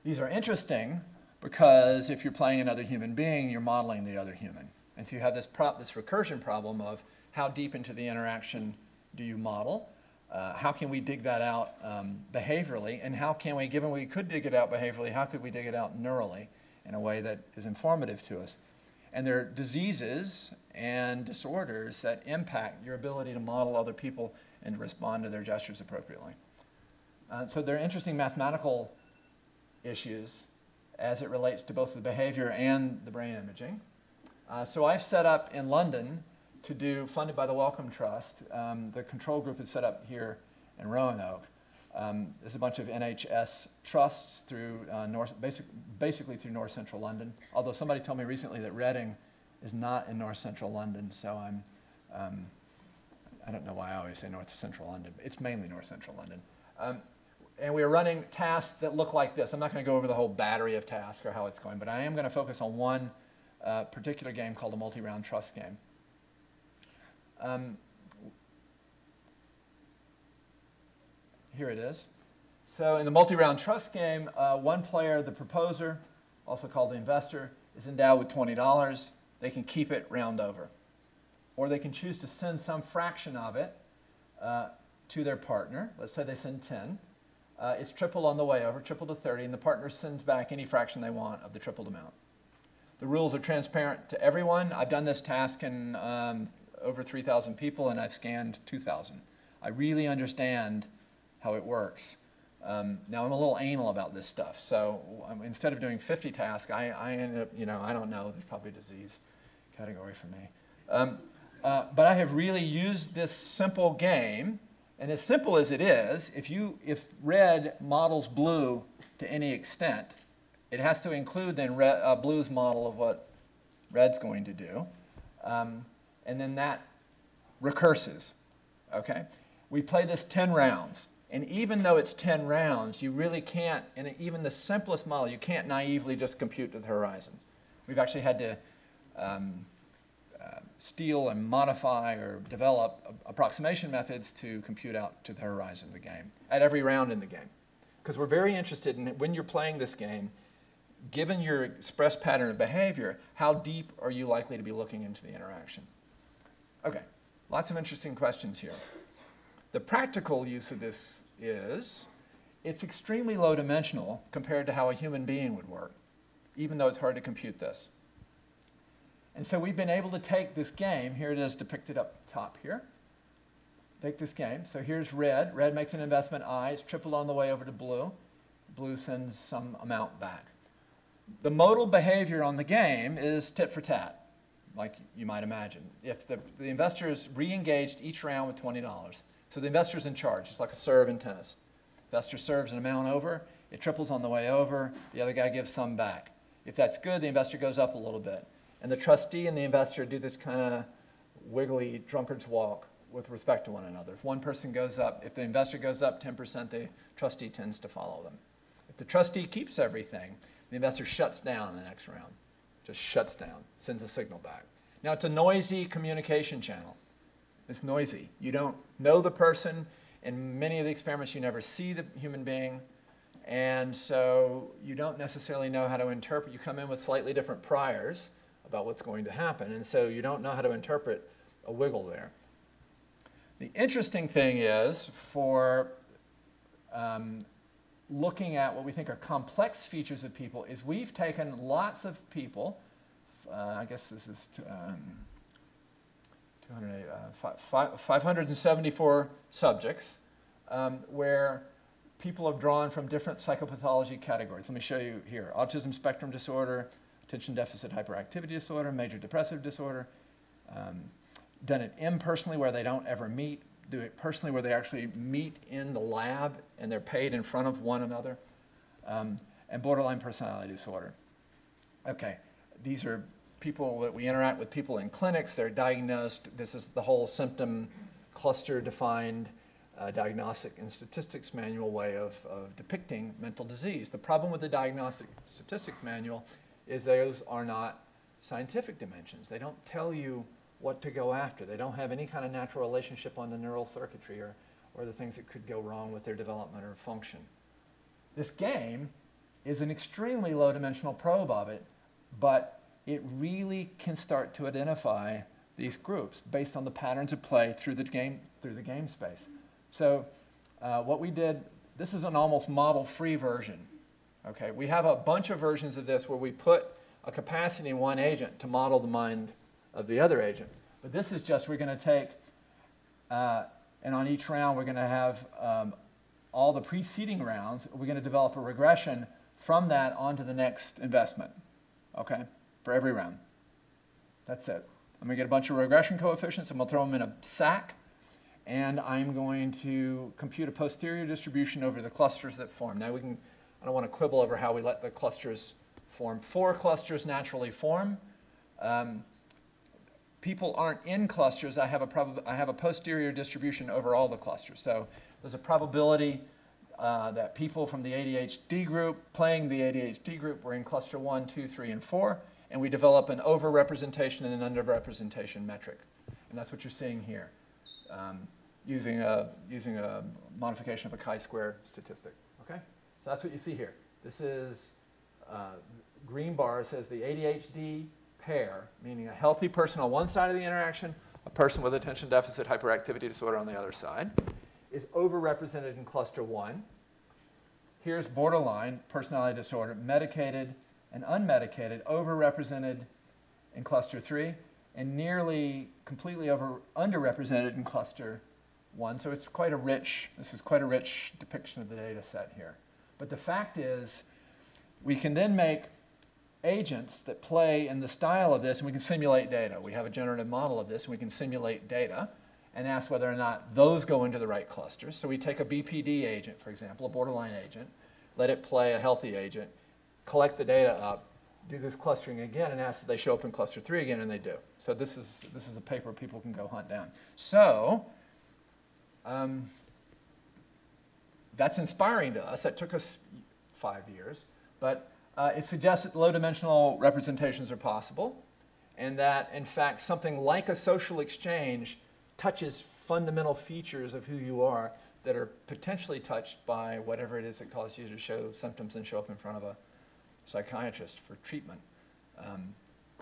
These are interesting because if you're playing another human being, you're modeling the other human. And so you have this recursion problem of how deep into the interaction do you model? How can we dig that out behaviorally? And how can we, given we could dig it out behaviorally, how could we dig it out neurally in a way that is informative to us? And there are diseases and disorders that impact your ability to model other people and to respond to their gestures appropriately. So there are interesting mathematical issues as it relates to both the behavior and the brain imaging. So I've set up in London to do, funded by the Wellcome Trust, the control group is set up here in Roanoke. There's a bunch of NHS trusts through basically through North Central London, although somebody told me recently that Reading is not in North Central London, so I don't know why I always say North Central London. It's mainly North Central London. And we're running tasks that look like this. I'm not going to go over the whole battery of tasks or how it's going, but I am going to focus on one particular game called a multi-round trust game. Here it is. So in the multi-round trust game, one player, the proposer, also called the investor, is endowed with $20. They can keep it round over. Or they can choose to send some fraction of it to their partner. Let's say they send 10. It's triple on the way over, triple to 30, and the partner sends back any fraction they want of the tripled amount. The rules are transparent to everyone. I've done this task in over 3,000 people, and I've scanned 2,000. I really understand how it works. Now, I'm a little anal about this stuff, so instead of doing 50 tasks, I ended up, I don't know, there's probably a disease category for me. But I have really used this simple game, and as simple as it is, if red models blue to any extent, it has to include then blue's model of what red's going to do, and then that recurses, okay? We play this 10 rounds, and even though it's 10 rounds, you really can't, in even the simplest model, you can't naively just compute to the horizon. We've actually had to steal and modify or develop approximation methods to compute out to the horizon of the game at every round in the game. Because we're very interested in, when you're playing this game, given your expressed pattern of behavior, how deep are you likely to be looking into the interaction? Okay, lots of interesting questions here. The practical use of this is, it's extremely low dimensional compared to how a human being would work, even though it's hard to compute this. And so we've been able to take this game, here it is depicted up top here, take this game. So here's red. Red makes an investment I. It's tripled on the way over to blue. Blue sends some amount back. The modal behavior on the game is tit for tat, like you might imagine. If the investor is re-engaged each round with $20, so the investor's in charge. It's like a serve in tennis. Investor serves an amount over. It triples on the way over. The other guy gives some back. If that's good, the investor goes up a little bit. And the trustee and the investor do this kind of wiggly drunkard's walk with respect to one another. If one person goes up, if the investor goes up 10%, the trustee tends to follow them. If the trustee keeps everything, the investor shuts down in the next round. Just shuts down, sends a signal back. Now, it's a noisy communication channel. It's noisy. You don't know the person. In many of the experiments, you never see the human being. And so you don't necessarily know how to interpret. You come in with slightly different priors about what's going to happen. And so you don't know how to interpret a wiggle there. The interesting thing is, for looking at what we think are complex features of people, is we've taken lots of people, I guess this is 574 subjects, where people have drawn from different psychopathology categories. Let me show you here. Autism spectrum disorder, attention deficit hyperactivity disorder, major depressive disorder. Done it impersonally where they don't ever meet. Do it personally where they actually meet in the lab and they're paid in front of one another. And borderline personality disorder. Okay, these are people that we interact with, people in clinics. They're diagnosed. This is the whole symptom cluster defined diagnostic and statistics manual way of depicting mental disease. The problem with the diagnostic statistics manual is those are not scientific dimensions. They don't tell you what to go after. They don't have any kind of natural relationship on the neural circuitry or the things that could go wrong with their development or function. This game is an extremely low dimensional probe of it, but it really can start to identify these groups based on the patterns of play through the game space. So what we did, this is an almost model-free version. Okay, we have a bunch of versions of this where we put a capacity in one agent to model the mind of the other agent. But this is just, we're going to take, and on each round we're going to have all the preceding rounds. We're going to develop a regression from that onto the next investment, okay, for every round. That's it. I'm going to get a bunch of regression coefficients, and we'll throw them in a sack, and I'm going to compute a posterior distribution over the clusters that form. Now, I don't want to quibble over how we let the clusters form. 4 clusters naturally form. People aren't in clusters. I have a posterior distribution over all the clusters. So there's a probability that people from the ADHD group playing the ADHD group were in cluster 1, 2, 3, and 4, and we develop an overrepresentation and an underrepresentation metric. And that's what you're seeing here, using a modification of a chi-square statistic. Okay? So that's what you see here. This is green bar says the ADHD pair, meaning a healthy person on one side of the interaction, a person with attention deficit hyperactivity disorder on the other side, is overrepresented in cluster 1. Here's borderline personality disorder, medicated and unmedicated, overrepresented in cluster 3, and nearly completely underrepresented in cluster 1. So it's quite a rich, this is quite a rich depiction of the data set here. But the fact is, we can then make agents that play in the style of this, and we can simulate data. We have a generative model of this, and we can simulate data and ask whether or not those go into the right clusters. So we take a BPD agent, for example, a borderline agent, let it play a healthy agent, collect the data up, do this clustering again, and ask that they show up in cluster 3 again, and they do. So this is a paper people can go hunt down. So that's inspiring to us. That took us 5 years, but it suggests that low-dimensional representations are possible. and that, in fact, something like a social exchange touches fundamental features of who you are that are potentially touched by whatever it is that causes you to show symptoms and show up in front of a psychiatrist for treatment.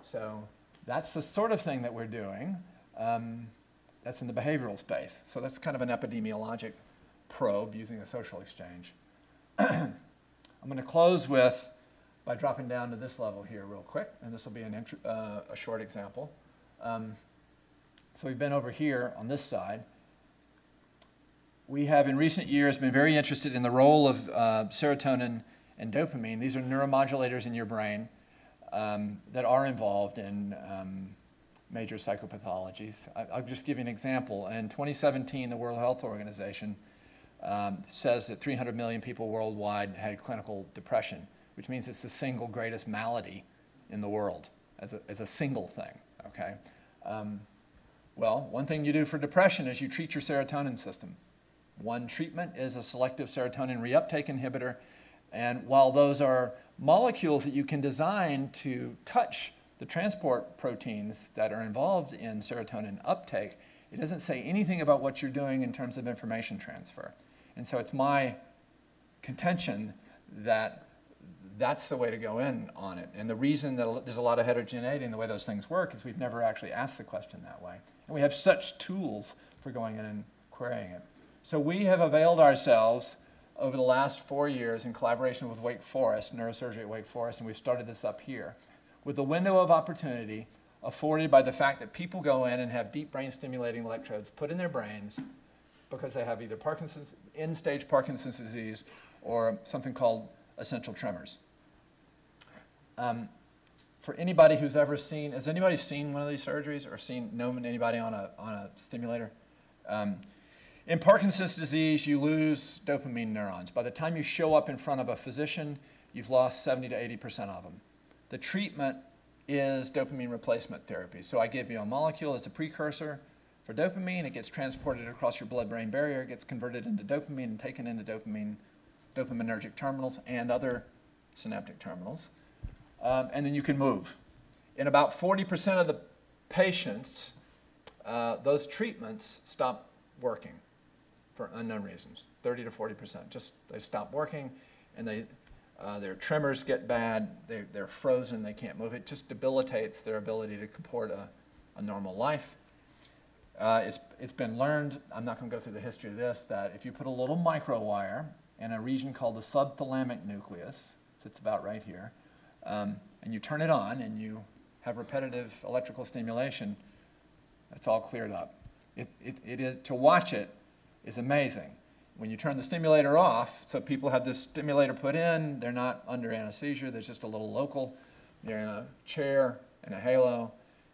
So that's the sort of thing that we're doing. That's in the behavioral space. So that's kind of an epidemiologic probe using a social exchange. I'm going to close by dropping down to this level here real quick, and this will be a short example. So we've been over here on this side. We have in recent years been very interested in the role of serotonin and dopamine. These are neuromodulators in your brain that are involved in major psychopathologies. I'll just give you an example. In 2017, the World Health Organization says that 300 million people worldwide had clinical depression, which means it's the single greatest malady in the world as a single thing, okay? Well, one thing you do for depression is you treat your serotonin system. One treatment is a selective serotonin reuptake inhibitor, and while those are molecules that you can design to touch the transport proteins that are involved in serotonin uptake, it doesn't say anything about what you're doing in terms of information transfer. And so it's my contention that that's the way to go in on it. And the reason that there's a lot of heterogeneity in the way those things work is we've never actually asked the question that way. And we have such tools for going in and querying it. So we have availed ourselves over the last 4 years in collaboration with Wake Forest, neurosurgery at Wake Forest, and we've started this up here, with the window of opportunity afforded by the fact that people go in and have deep brain stimulating electrodes put in their brains because they have either end-stage Parkinson's disease or something called essential tremors. For anybody who's ever seen, has anybody seen one of these surgeries or known anybody on a stimulator? In Parkinson's disease, you lose dopamine neurons. By the time you show up in front of a physician, you've lost 70 to 80% of them. The treatment is dopamine replacement therapy. So I give you a molecule that's a precursor for dopamine. It gets transported across your blood-brain barrier. It gets converted into dopamine and taken into dopaminergic terminals and other synaptic terminals. And then you can move. In about 40% of the patients, those treatments stop working for unknown reasons, 30 to 40%. Just they stop working, and their tremors get bad, they're frozen, they can't move. It just debilitates their ability to comport a normal life. It's been learned, I'm not going to go through the history of this, that if you put a little microwire in a region called the subthalamic nucleus, sits about right here, and you turn it on and you have repetitive electrical stimulation, it's all cleared up. It is, to watch it is amazing. When you turn the stimulator off, so people have this stimulator put in, they're not under anesthesia, there's just a little local, they're in a chair, in a halo,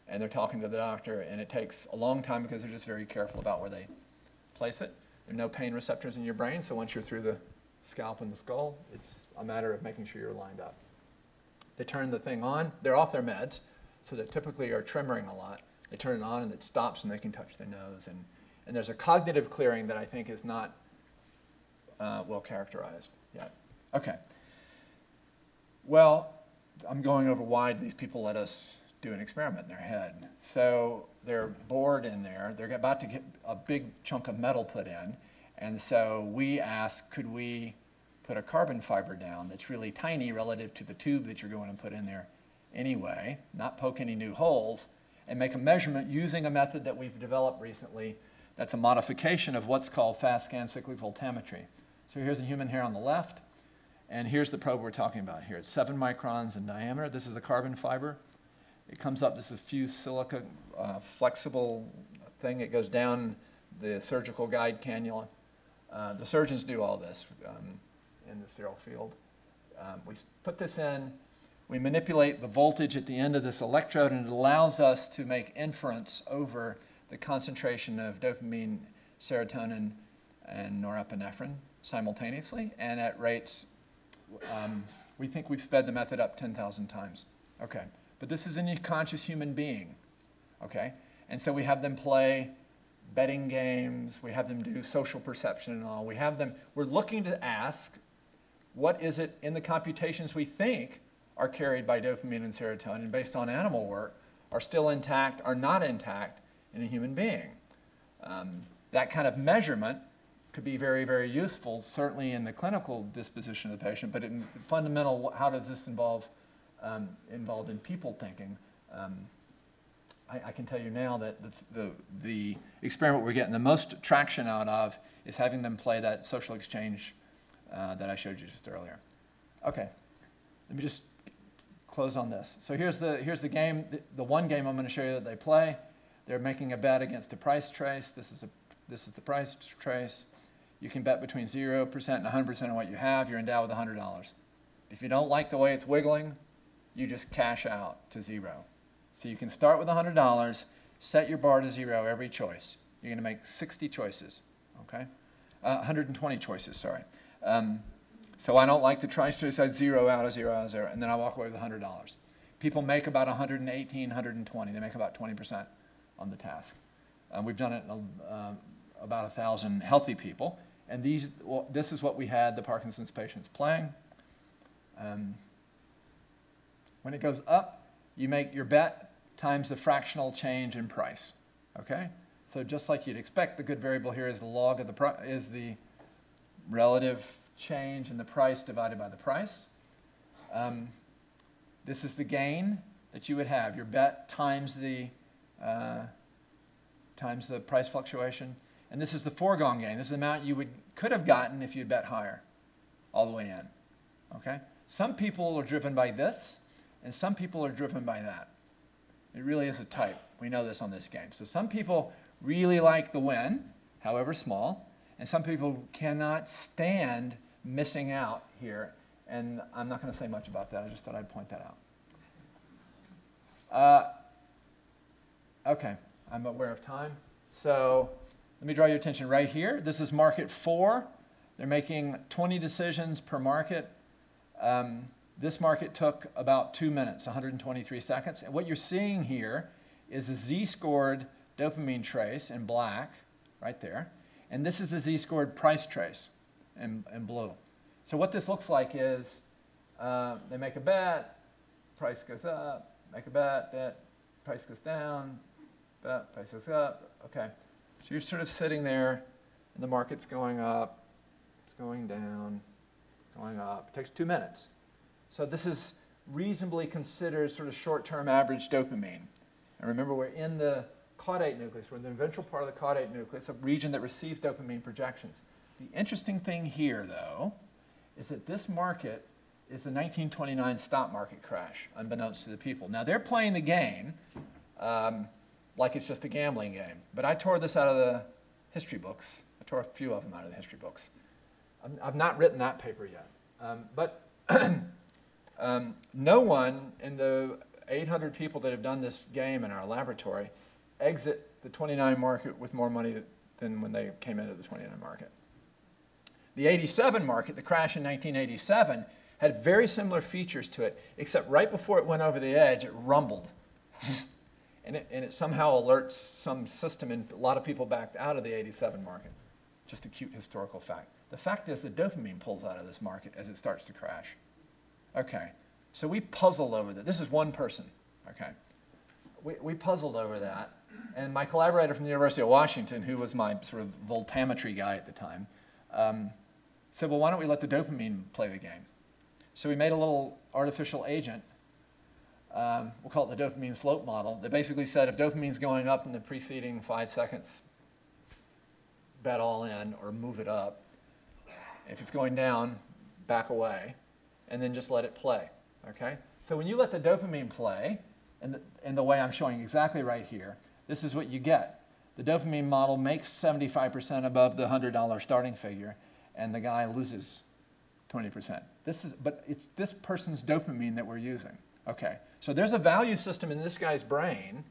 and they're talking to the doctor, and it takes a long time because they're just very careful about where they place it. There are no pain receptors in your brain, so once you're through the scalp and the skull, it's a matter of making sure you're lined up. They turn the thing on, they're off their meds, so they typically are tremoring a lot. They turn it on and it stops and they can touch their nose. And there's a cognitive clearing that I think is not well characterized yet. Okay. Well, I'm going over why these people let us do an experiment in their head. So they're bored in there. They're about to get a big chunk of metal put in. And so we asked, could we put a carbon fiber down that's really tiny relative to the tube that you're going to put in there anyway, not poke any new holes, and make a measurement using a method that we've developed recently that's a modification of what's called fast scan cyclic voltammetry. So here's a human hair on the left, and here's the probe we're talking about here. It's 7 microns in diameter. This is a carbon fiber. It comes up, this is fused silica, flexible thing. It goes down the surgical guide cannula. The surgeons do all this in the sterile field. We put this in. We manipulate the voltage at the end of this electrode, and it allows us to make inference over the concentration of dopamine, serotonin, and norepinephrine simultaneously, and at rates, we think we've sped the method up 10,000 times. Okay, but this is a conscious human being, okay? And so we have them play betting games, we have them do social perception and all. We're looking to ask, what is it in the computations we think are carried by dopamine and serotonin based on animal work? are still intact or not intact in a human being. That kind of measurement could be very, very useful, certainly in the clinical disposition of the patient, but in fundamental, how does this involved in people thinking? I can tell you now that the experiment we're getting the most traction out of is having them play that social exchange that I showed you just earlier. Okay, let me just close on this. So here's the game, the one game I'm going to show you that they play. They're making a bet against a price trace. This is the price trace. You can bet between 0% and 100% of what you have. You're endowed with $100. If you don't like the way it's wiggling, you just cash out to 0. So you can start with $100, set your bar to 0 every choice. You're going to make 60 choices, okay? 120 choices, sorry. So I don't like the price trace. I'd 0 out of 0 out of 0, and then I walk away with $100. People make about 118, 120. They make about 20% on the task. We've done it in about 1,000 healthy people. And this is what we had the Parkinson's patients playing. When it goes up, you make your bet times the fractional change in price. Okay? So just like you'd expect, the good variable here is the log of the relative change in the price divided by the price. This is the gain that you would have. Your bet times the price fluctuation. And this is the foregone gain. This is the amount you could have gotten if you'd bet higher all the way in. Okay? Some people are driven by this, and some people are driven by that. It really is a type. We know this on this game. So some people really like the win, however small, and some people cannot stand missing out here. And I'm not going to say much about that. I just thought I'd point that out. Okay, I'm aware of time. So let me draw your attention right here. This is market 4. They're making 20 decisions per market. This market took about 2 minutes, 123 seconds. And what you're seeing here is a z-scored dopamine trace in black, right there. And this is the z-scored price trace in blue. So what this looks like is they make a bet, price goes up, make a bet, price goes down, bet, price goes up. Okay. So you're sort of sitting there, and the market's going up, it's going down, going up. It takes 2 minutes. So this is reasonably considered sort of short-term average dopamine. And remember, we're in the caudate nucleus. We're in the ventral part of the caudate nucleus, a region that receives dopamine projections. The interesting thing here, though, is that this market is the 1929 stock market crash, unbeknownst to the people. Now, they're playing the game like it's just a gambling game. But I tore this out of the history books. I tore a few of them out of the history books. I've not written that paper yet. But no one in the 800 people that have done this game in our laboratory exit the 29 market with more money than when they came into the 29 market. The 87 market, the crash in 1987, had very similar features to it, except right before it went over the edge, it rumbled. And it somehow alerts some system, and a lot of people backed out of the 87 market. Just a cute historical fact. The fact is that dopamine pulls out of this market as it starts to crash. Okay, so we puzzled over that. This is one person, okay? We puzzled over that. And my collaborator from the University of Washington, who was my sort of voltammetry guy at the time, said, well, why don't we let the dopamine play the game? So we made a little artificial agent. We'll call it the dopamine slope model. That basically said if dopamine's going up in the preceding 5 seconds, bet all in or move it up. If it's going down, back away, and then just let it play. Okay? So when you let the dopamine play, in the way I'm showing exactly right here, this is what you get. The dopamine model makes 75% above the $100 starting figure, and the guy loses 20%. But it's this person's dopamine that we're using. Okay, so there's a value system in this guy's brain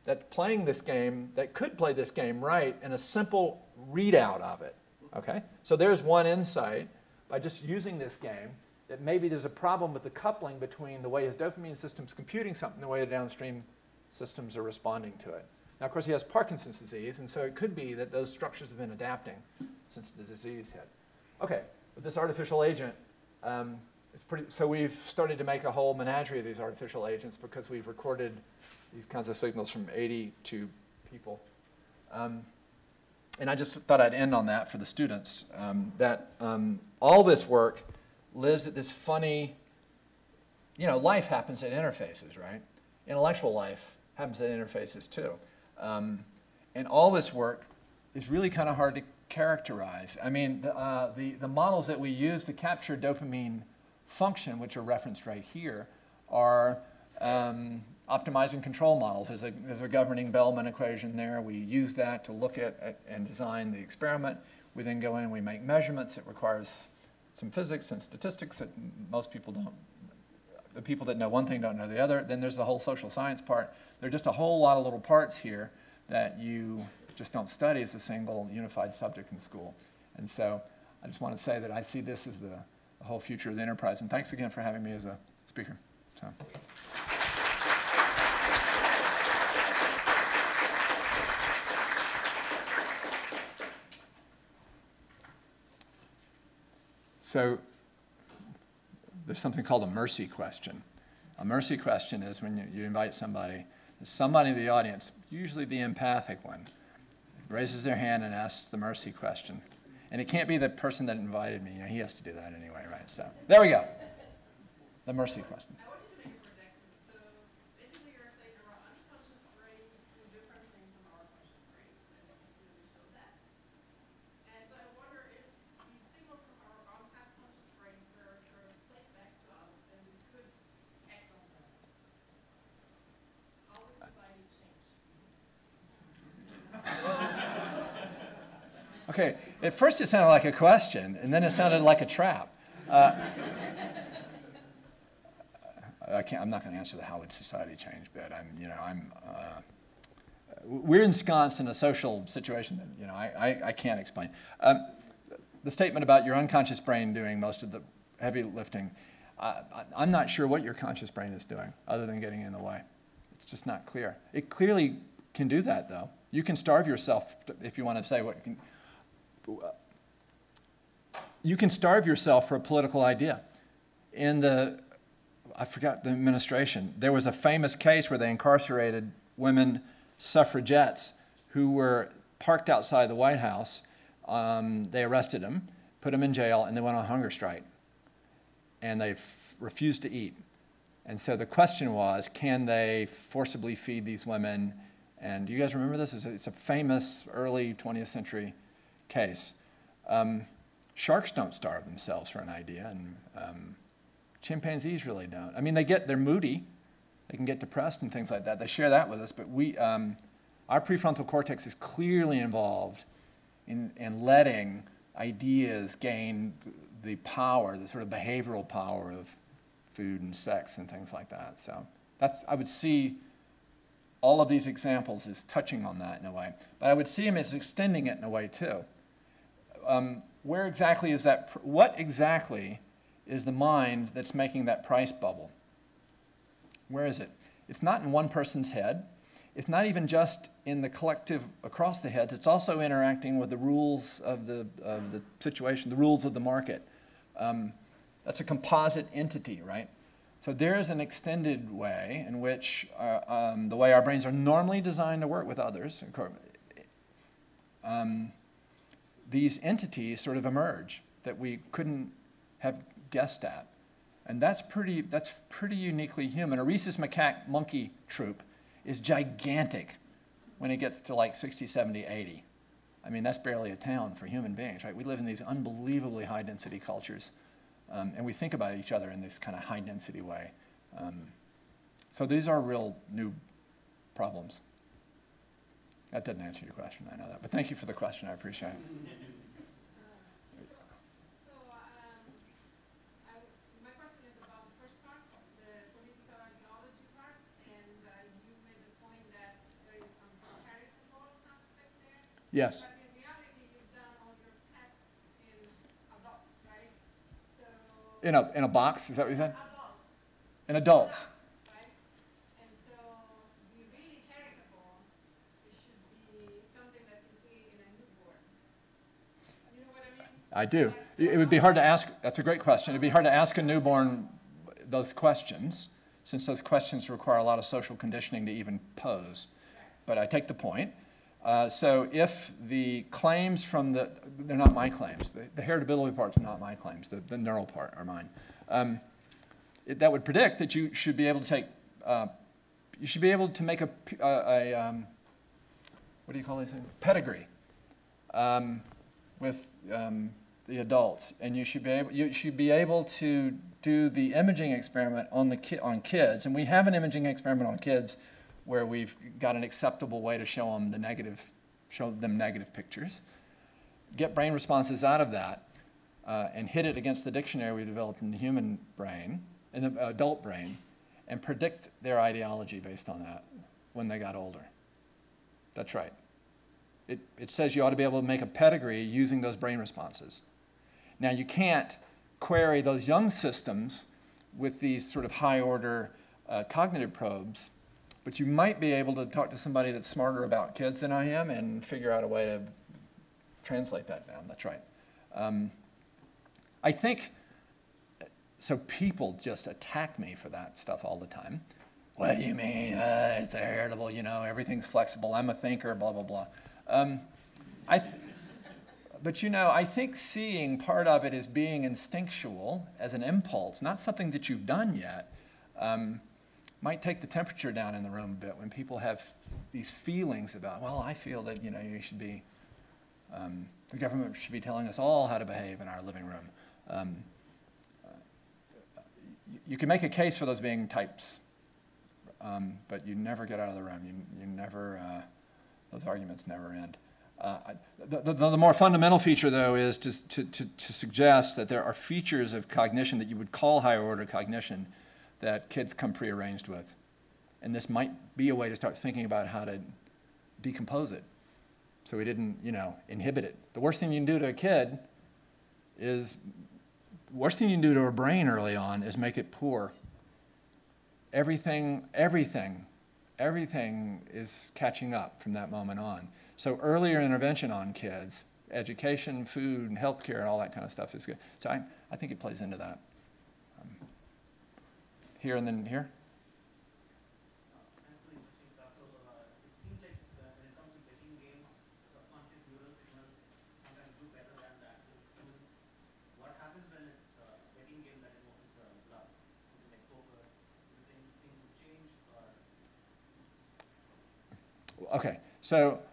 that's playing this game, that could play this game right, and a simple readout of it. Okay, so there's one insight by just using this game, that maybe there's a problem with the coupling between the way his dopamine system's computing something and the way the downstream systems are responding to it. Now, of course, he has Parkinson's disease, and so it could be that those structures have been adapting since the disease hit. Okay, but this artificial agent, so we've started to make a whole menagerie of these artificial agents because we've recorded these kinds of signals from 82 people. And I just thought I'd end on that for the students, that all this work lives at this funny, you know, life happens at interfaces, right? Intellectual life happens at interfaces too. And all this work is really kind of hard to characterize. I mean, the models that we use to capture dopamine function, which are referenced right here, are optimizing control models. There's a governing Bellman equation there. We use that to look at and design the experiment. We then go in and we make measurements. It requires some physics and statistics that most people don't. The people that know one thing don't know the other. Then there's the whole social science part. There are just a whole lot of little parts here that you just don't study as a single unified subject in school. And so I just want to say that I see this as the whole future of the enterprise. And thanks again for having me as a speaker. So there's something called a mercy question. A mercy question is when you invite somebody in the audience, usually the empathic one, raises their hand and asks the mercy question. And it can't be the person that invited me. You know, he has to do that anyway, right? So there we go. The mercy question.
I want you to make a projection. So basically you're saying our unconscious brains do different things from our conscious brains, and you can clearly show that. And so I wonder if these signals from our unconscious brains were sort of played back to us and we could act on them. How would society change?
Okay, at first it sounded like a question, and then it sounded like a trap. I'm not going to answer the how would society change bit. We're ensconced in a social situation that, you know, I can't explain. The statement about your unconscious brain doing most of the heavy lifting, I'm not sure what your conscious brain is doing other than getting in the way. It's just not clear. It clearly can do that, though. You can starve yourself, if you want to say what you can. You can starve yourself for a political idea. I forgot the administration, there was a famous case where they incarcerated women suffragettes who were parked outside the White House. They arrested them, put them in jail, and they went on hunger strike. And they refused to eat. And so the question was, can they forcibly feed these women? And do you guys remember this? It's a famous early 20th century case. Sharks don't starve themselves for an idea, and chimpanzees really don't. I mean, they're moody. They can get depressed and things like that. They share that with us, but our prefrontal cortex is clearly involved in letting ideas gain the power, the sort of behavioral power of food and sex and things like that. So I would see all of these examples as touching on that in a way, but I would see them as extending it in a way too. Where exactly is that? What exactly is the mind that's making that price bubble? Where is it? It's not in one person's head. It's not even just in the collective across the heads. It's also interacting with the rules of the situation, the rules of the market. That's a composite entity, right? So there is an extended way in which the way our brains are normally designed to work with others, these entities sort of emerge that we couldn't have guessed at. And that's pretty uniquely human. A rhesus macaque monkey troop is gigantic when it gets to like 60, 70, 80. I mean, that's barely a town for human beings, right? We live in these unbelievably high-density cultures, and we think about each other in this kind of high-density way. So these are real new problems. That doesn't answer your question, I know that. But thank you for the question, I appreciate it.
My question is about the first part, the political ideology part, and you made the point that there is some charitable aspect there.
Yes.
But in reality, you've done all your tests in adults, right? So
In a box, is that what you said?
adults.
In adults.
Right? And so to be really charitable, it should be something that you see in a newborn. You know what I mean?
I do. It would be hard to ask, that's a great question. It'd be hard to ask a newborn those questions. since those questions require a lot of social conditioning to even pose. But I take the point. So if the claims from they're not my claims. The heritability part's not my claims. The neural part are mine. That would predict that you should be able to take, you should be able to make a what do you call these things? Pedigree with the adults, and you should be able to do the imaging experiment on kids, and we have an imaging experiment on kids where we've got an acceptable way to show them negative pictures, get brain responses out of that, and hit it against the dictionary we developed in the human brain, in the adult brain, and predict their ideology based on that when they got older. That's right. It says you ought to be able to make a pedigree using those brain responses. Now, you can't query those young systems with these sort of high-order cognitive probes, but you might be able to talk to somebody that's smarter about kids than I am and figure out a way to translate that down. That's right. I think, so people just attack me for that stuff all the time. What do you mean? It's heritable, you know, everything's flexible. I'm a thinker, blah, blah, blah. But you know, I think seeing part of it as being instinctual, as an impulse, not something that you've done yet, might take the temperature down in the room a bit when people have these feelings about, well, I feel that, you know, you should be, the government should be telling us all how to behave in our living room. You can make a case for those being types, but you never get out of the room. You never, those arguments never end. The more fundamental feature, though, is to suggest that there are features of cognition that you would call higher order cognition that kids come prearranged with. And this might be a way to start thinking about how to decompose it so we didn't, you know, inhibit it. The worst thing you can do to a kid is, worst thing you can do to a brain early on is make it poor. Everything is catching up from that moment on. So earlier intervention on kids, education, food, and healthcare, and all that kind of stuff is good. So I think it plays into that. Here and then here.
It seems like when it comes to betting games, subconscious neural signals sometimes do better than the actual human. What happens when it's a betting game that involves blood? Something like poker, do you think things will change?
Okay, so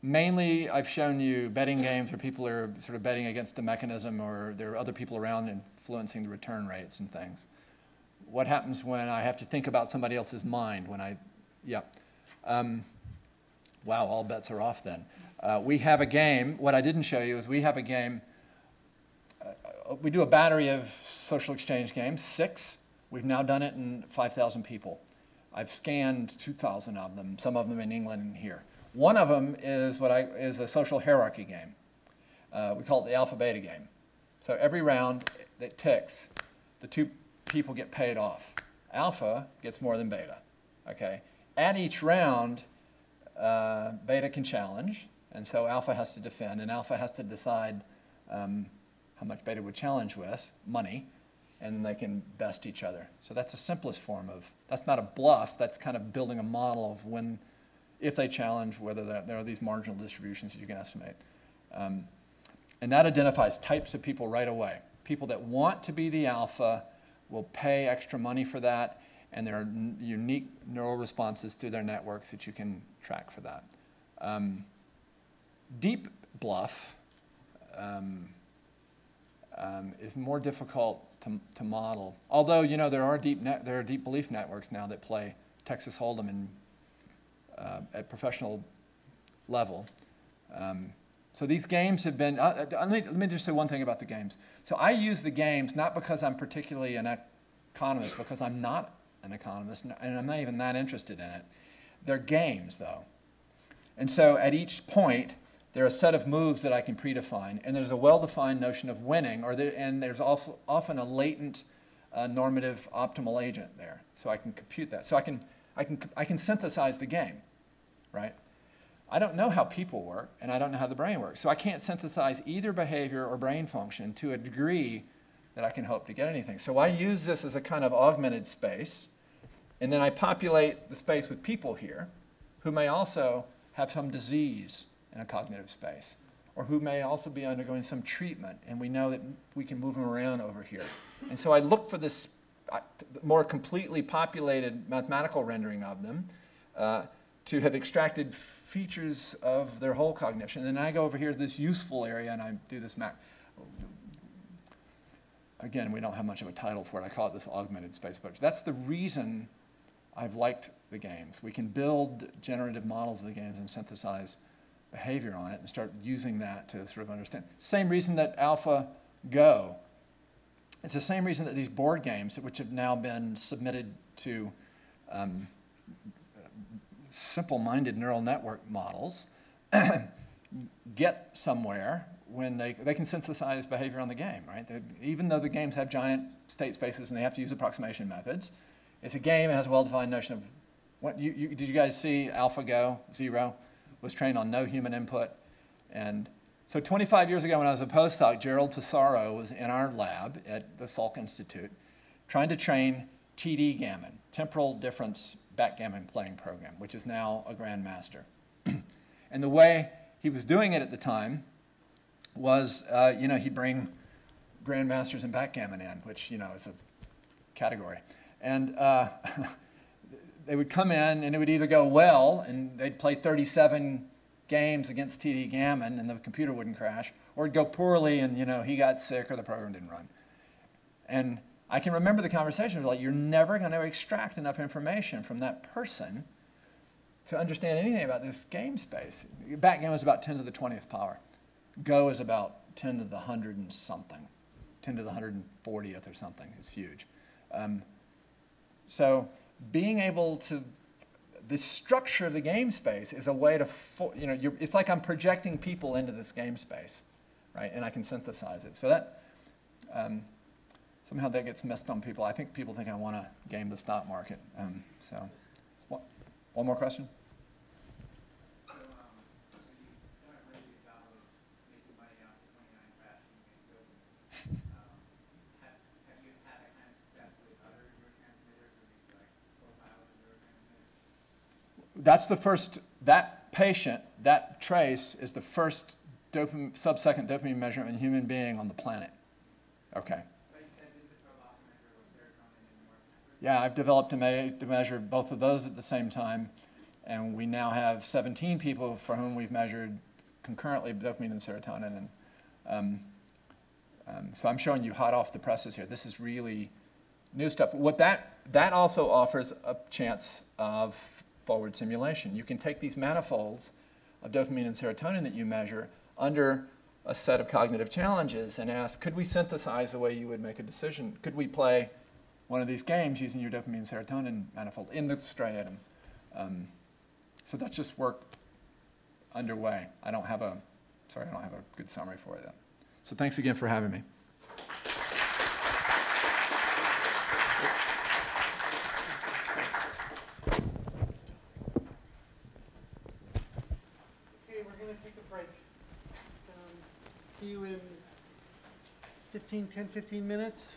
mainly I've shown you betting games where people are sort of betting against a mechanism or there are other people around influencing the return rates and things. What happens when I have to think about somebody else's mind when wow, all bets are off then. We have a game, what I didn't show you is we have a game, we do a battery of social exchange games, 6. We've now done it in 5,000 people. I've scanned 2,000 of them, some of them in England and here. One of them is is a social hierarchy game. We call it the alpha-beta game. So every round that ticks, the two people get paid off. Alpha gets more than beta. Okay. At each round, beta can challenge, and so alpha has to defend, and alpha has to decide how much beta would challenge with, money, and then they can best each other. So that's the simplest form of, that's not a bluff, that's kind of building a model of when, if they challenge, whether there are these marginal distributions that you can estimate. And that identifies types of people right away. People that want to be the alpha will pay extra money for that, and there are unique neural responses through their networks that you can track for that. Deep bluff is more difficult to model. Although, you know, there are deep belief networks now that play Texas Hold'em at professional level. So these games have been, let me just say one thing about the games. So I use the games not because I'm particularly an economist, because I'm not an economist, and I'm not even that interested in it. They're games, though. And so at each point, there are a set of moves that I can predefine, and there's a well-defined notion of winning, and there's often a latent normative optimal agent there. So I can compute that. So I can synthesize the game, right? I don't know how people work, and I don't know how the brain works. So I can't synthesize either behavior or brain function to a degree that I can hope to get anything. So I use this as a kind of augmented space, and then I populate the space with people here who may also have some disease in a cognitive space, or who may also be undergoing some treatment, and we know that we can move them around over here. And so I look for this more completely populated mathematical rendering of them to have extracted features of their whole cognition. And then I go over here to this useful area, and I do this map. Again, we don't have much of a title for it. I call it this augmented space approach. That's the reason I've liked the games. We can build generative models of the games and synthesize behavior on it and start using that to sort of understand. Same reason that AlphaGo. It's the same reason that these board games, which have now been submitted to simple-minded neural network models, get somewhere when they can synthesize behavior on the game, right? Even though the games have giant state spaces and they have to use approximation methods, it's a game that has a well-defined notion of what did you guys see AlphaGo 0 was trained on no human input. And so 25 years ago when I was a postdoc, Gerald Tesoro was in our lab at the Salk Institute trying to train TD Gammon, temporal difference backgammon playing program, which is now a grandmaster. And the way he was doing it at the time was, he'd bring grandmasters and backgammon in, which, is a category. And they would come in, and it would either go well, and they'd play 37 games against TD Gammon, and the computer wouldn't crash, or it'd go poorly, and, he got sick, or the program didn't run. And I can remember the conversation. It was like, you're never going to extract enough information from that person to understand anything about this game space. Backgammon is about 10 to the 20th power. Go is about 10 to the 100 and something, 10 to the 140th or something. It's huge. So being able to, the structure of the game space is a way to, it's like I'm projecting people into this game space, right? And I can synthesize it. So that, somehow that gets missed on people. I think people think I want to game the stock market. One more question?
So you've done a really good job of making money off the 29 crashing and buildings. Have you had that kind of success with other neurotransmitters or maybe like profiles of neurotransmitters?
That's the first, that patient, that trace is the first sub-second dopamine measurement in a human being on the planet. Okay. Yeah, I've developed a to measure both of those at the same time, and we now have 17 people for whom we've measured concurrently dopamine and serotonin. And so I'm showing you hot off the presses here. This is really new stuff. What that also offers a chance of forward simulation. You can take these manifolds of dopamine and serotonin that you measure under a set of cognitive challenges and ask, could we synthesize the way you would make a decision? Could we play one of these games using your dopamine and serotonin manifold in the striatum? So that's just work underway. I don't have a good summary for it though. So thanks again for having me.
Okay, we're going to take a break. See you in 15 minutes.